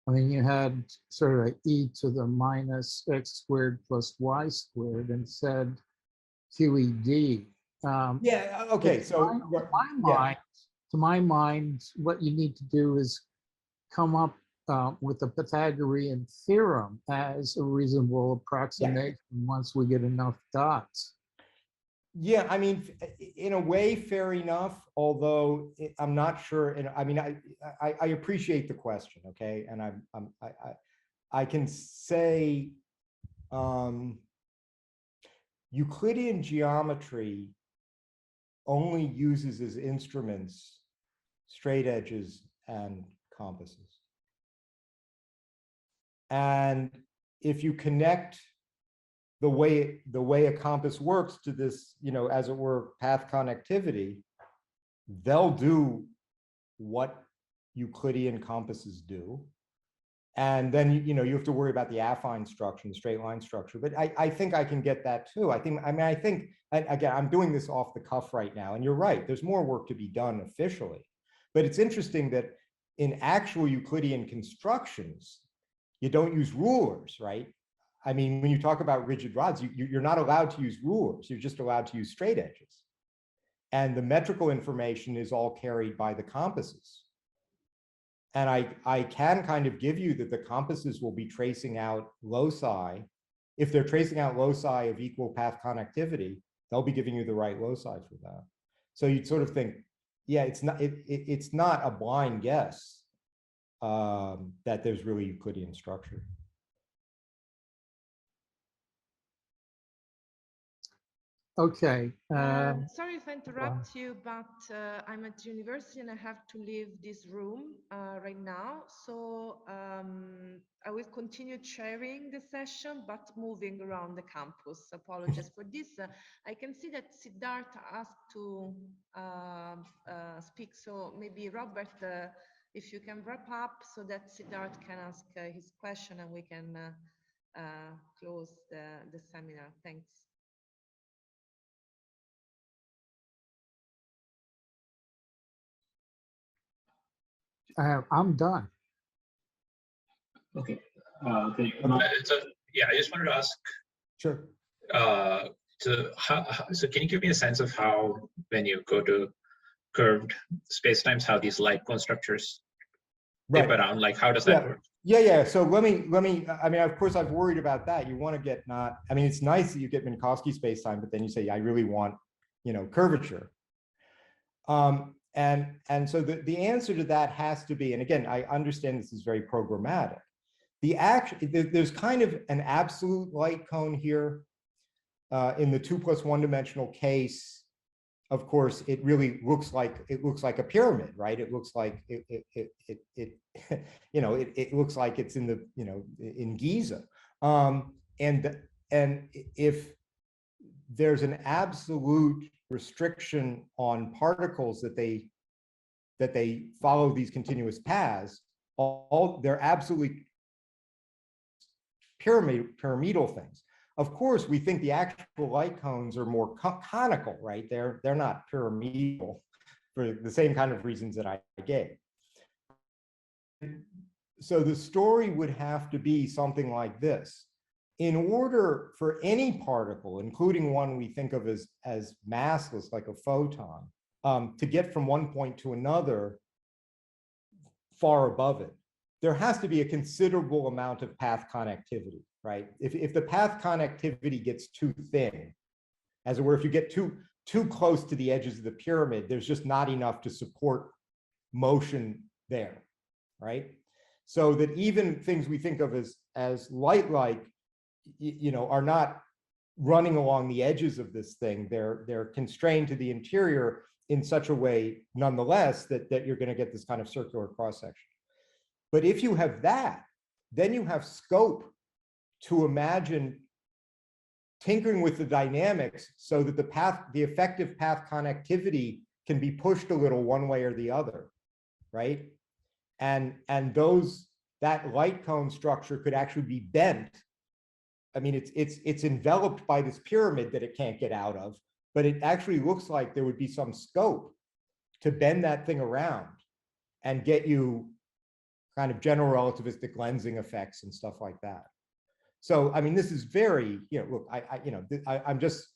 I mean, you had sort of e to the minus x squared plus y squared and said QED. Yeah, okay, so to my mind, what you need to do is come up with the Pythagorean theorem as a reasonable approximation once we get enough dots. Yeah, I mean, in a way, fair enough, although I'm not sure. And I mean, I appreciate the question, okay? And I can say Euclidean geometry only uses as instruments straight edges and compasses. And if you connect the way a compass works to this, you know, as it were, path connectivity, they'll do what Euclidean compasses do. And then, you know, you have to worry about the affine structure, the straight line structure. But I think I can get that too. I think, again, I'm doing this off the cuff right now. And you're right, there's more work to be done officially. But it's interesting that in actual Euclidean constructions, you don't use rulers, right? I mean, when you talk about rigid rods, you're not allowed to use rulers. You're just allowed to use straight edges. And the metrical information is all carried by the compasses. And I can kind of give you that the compasses will be tracing out loci. If they're tracing out loci of equal path connectivity, they'll be giving you the right loci for that. So you'd sort of think, yeah, it's not a blind guess that there's really Euclidean structure. Okay. Sorry if I interrupt you, but I'm at university and I have to leave this room right now. So I will continue chairing the session, but moving around the campus. Apologies for this. I can see that Siddhartha asked to speak. So maybe Robert, if you can wrap up so that Siddharth can ask his question and we can close the seminar. Thanks. I'm done. Okay. So yeah, I just wanted to ask. Sure. So can you give me a sense of how, when you go to curved spacetimes, how these light cone structures dip around? Like, how does that work? Yeah. So let me. I mean, of course, I've worried about that. You want to get not. I mean, it's nice that you get Minkowski spacetime, but then you say, I really want, curvature. And so the answer to that has to be, and again, I understand this is very programmatic. There's kind of an absolute light cone here. In the 2+1 dimensional case, of course, it really looks like a pyramid, right? It looks like it looks like it's in the in Giza, and if there's an absolute restriction on particles that they follow these continuous paths, they're absolutely pyramidal things. Of course, we think the actual light cones are more conical, right? They're not pyramidal for the same kind of reasons that I gave. So the story would have to be something like this. In order for any particle, including one we think of as massless, like a photon, to get from one point to another far above it, there has to be a considerable amount of path connectivity, right? If the path connectivity gets too thin, as it were, if you get too close to the edges of the pyramid, there's just not enough to support motion there, right? So that even things we think of as light-like, are not running along the edges of this thing. They're constrained to the interior in such a way, nonetheless, that you're going to get this kind of circular cross-section. But if you have that, then you have scope to imagine tinkering with the dynamics so that the effective path connectivity can be pushed a little one way or the other, right? And that light cone structure could actually be bent. I mean, it's enveloped by this pyramid that it can't get out of, but it actually looks like there would be some scope to bend that thing around and get you kind of general relativistic lensing effects and stuff like that. So, I mean, this is very, look, I'm just,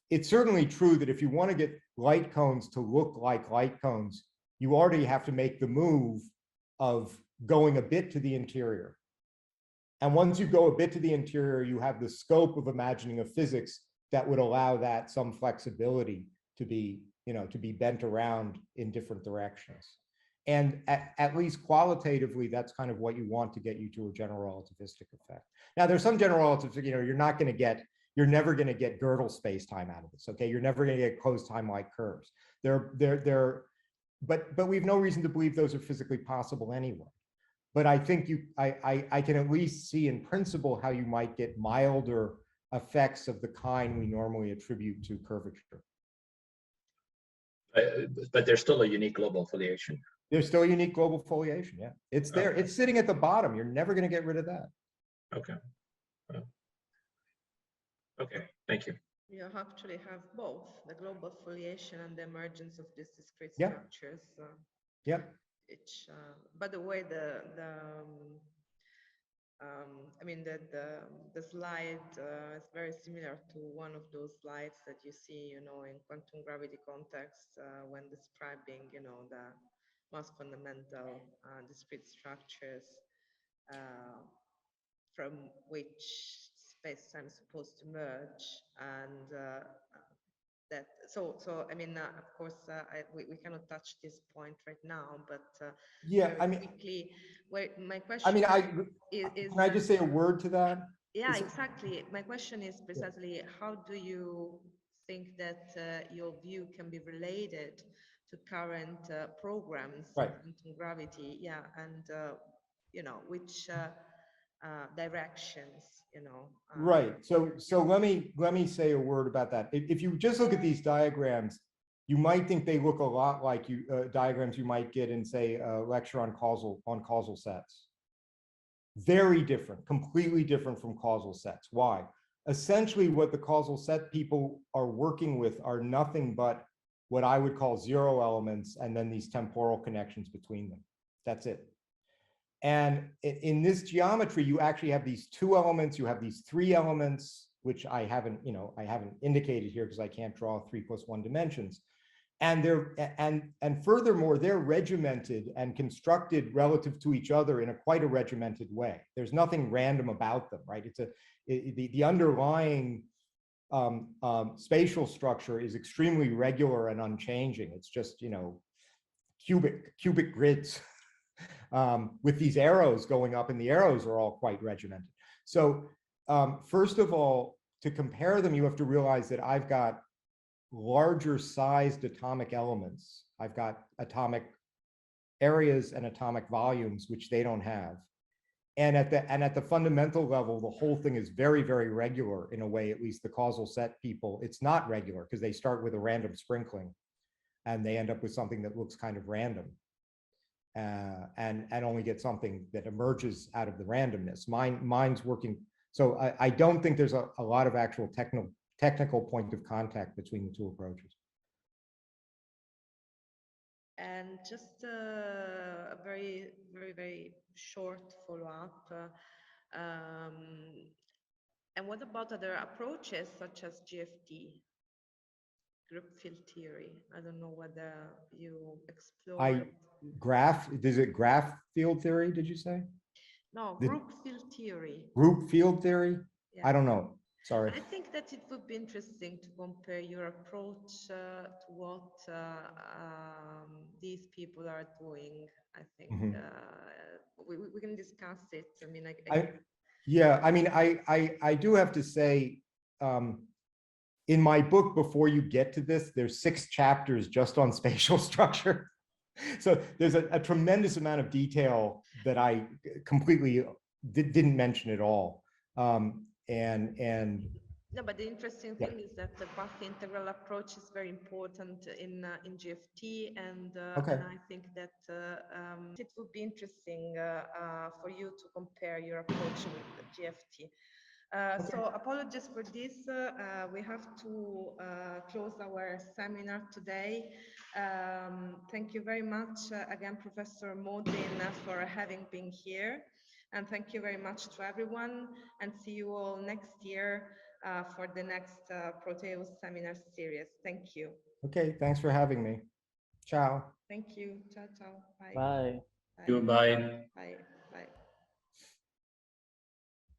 it's certainly true that if you want to get light cones to look like light cones, you already have to make the move of going a bit to the interior. And once you go a bit to the interior, you have the scope of imagining a physics that would allow that some flexibility to be, to be bent around in different directions. And at least qualitatively, that's kind of what you want to get you to a general relativistic effect. Now, there's some general relativistic, you're never going to get Gödel space-time out of this, okay? You're never going to get closed time-like curves. But we've no reason to believe those are physically possible anyway. But I think I can at least see in principle how you might get milder effects of the kind we normally attribute to curvature. But there's still a unique global foliation. There's still a unique global foliation, yeah. It's there, Okay. It's sitting at the bottom. You're never going to get rid of that. Okay. Okay, thank you. You actually have both the global foliation and the emergence of these discrete Yeah. structures. Yep. Which, by the way, I mean the slide is very similar to one of those slides that you see, in quantum gravity context when describing, the most fundamental discrete structures from which space-time is supposed to merge, and so I mean, of course, we cannot touch this point right now, but Yeah, very I mean, quickly, my question can I just say a word to that? yeah, exactly. My question is precisely how do you think that your view can be related to current programs Right. in quantum gravity? Yeah, and which directions, Right. So let me say a word about that. If you just look at these diagrams, you might think they look a lot like diagrams you might get in, say, a lecture on causal sets. Very different, completely different from causal sets. Why? Essentially, what the causal set people are working with are nothing but what I would call zero elements, and then these temporal connections between them. That's it. And in this geometry, you actually have these two elements, you have these three elements, which I haven't indicated here because I can't draw 3 + 1 dimensions. And furthermore, they're regimented and constructed relative to each other in quite a regimented way. There's nothing random about them, right? The underlying spatial structure is extremely regular and unchanging. It's just, cubic grids with these arrows going up, and the arrows are all quite regimented. So first of all, to compare them, you have to realize that I've got larger sized atomic elements. I've got atomic areas and atomic volumes, which they don't have. And at the fundamental level, the whole thing is very, very regular in a way. At least the causal set people, it's not regular because they start with a random sprinkling and they end up with something that looks kind of random, and only get something that emerges out of the randomness. Mine's working. So I don't think there's a lot of actual technical point of contact between the two approaches. And just a very, very, very short follow-up. And what about other approaches such as GFT, group field theory? I don't know whether you explored. Is it graph field theory, did you say? No, group field theory. Group field theory? Yeah. I don't know. Sorry. I think that it would be interesting to compare your approach to what these people are doing. I think we can discuss it. I mean, I do have to say, in my book, before you get to this, there's 6 chapters just on spatial structure. So there's a tremendous amount of detail that I completely didn't mention at all. No, but the interesting thing is that the path integral approach is very important in GFT, and I think that it would be interesting for you to compare your approach with GFT. So apologies for this. We have to close our seminar today. Thank you very much again, Professor Modin, for having been here. And thank you very much to everyone, and see you all next year for the next Proteus seminar series. Thank you. Okay, thanks for having me. Ciao. Thank you. Ciao, ciao. Bye. Bye. Bye. Bye.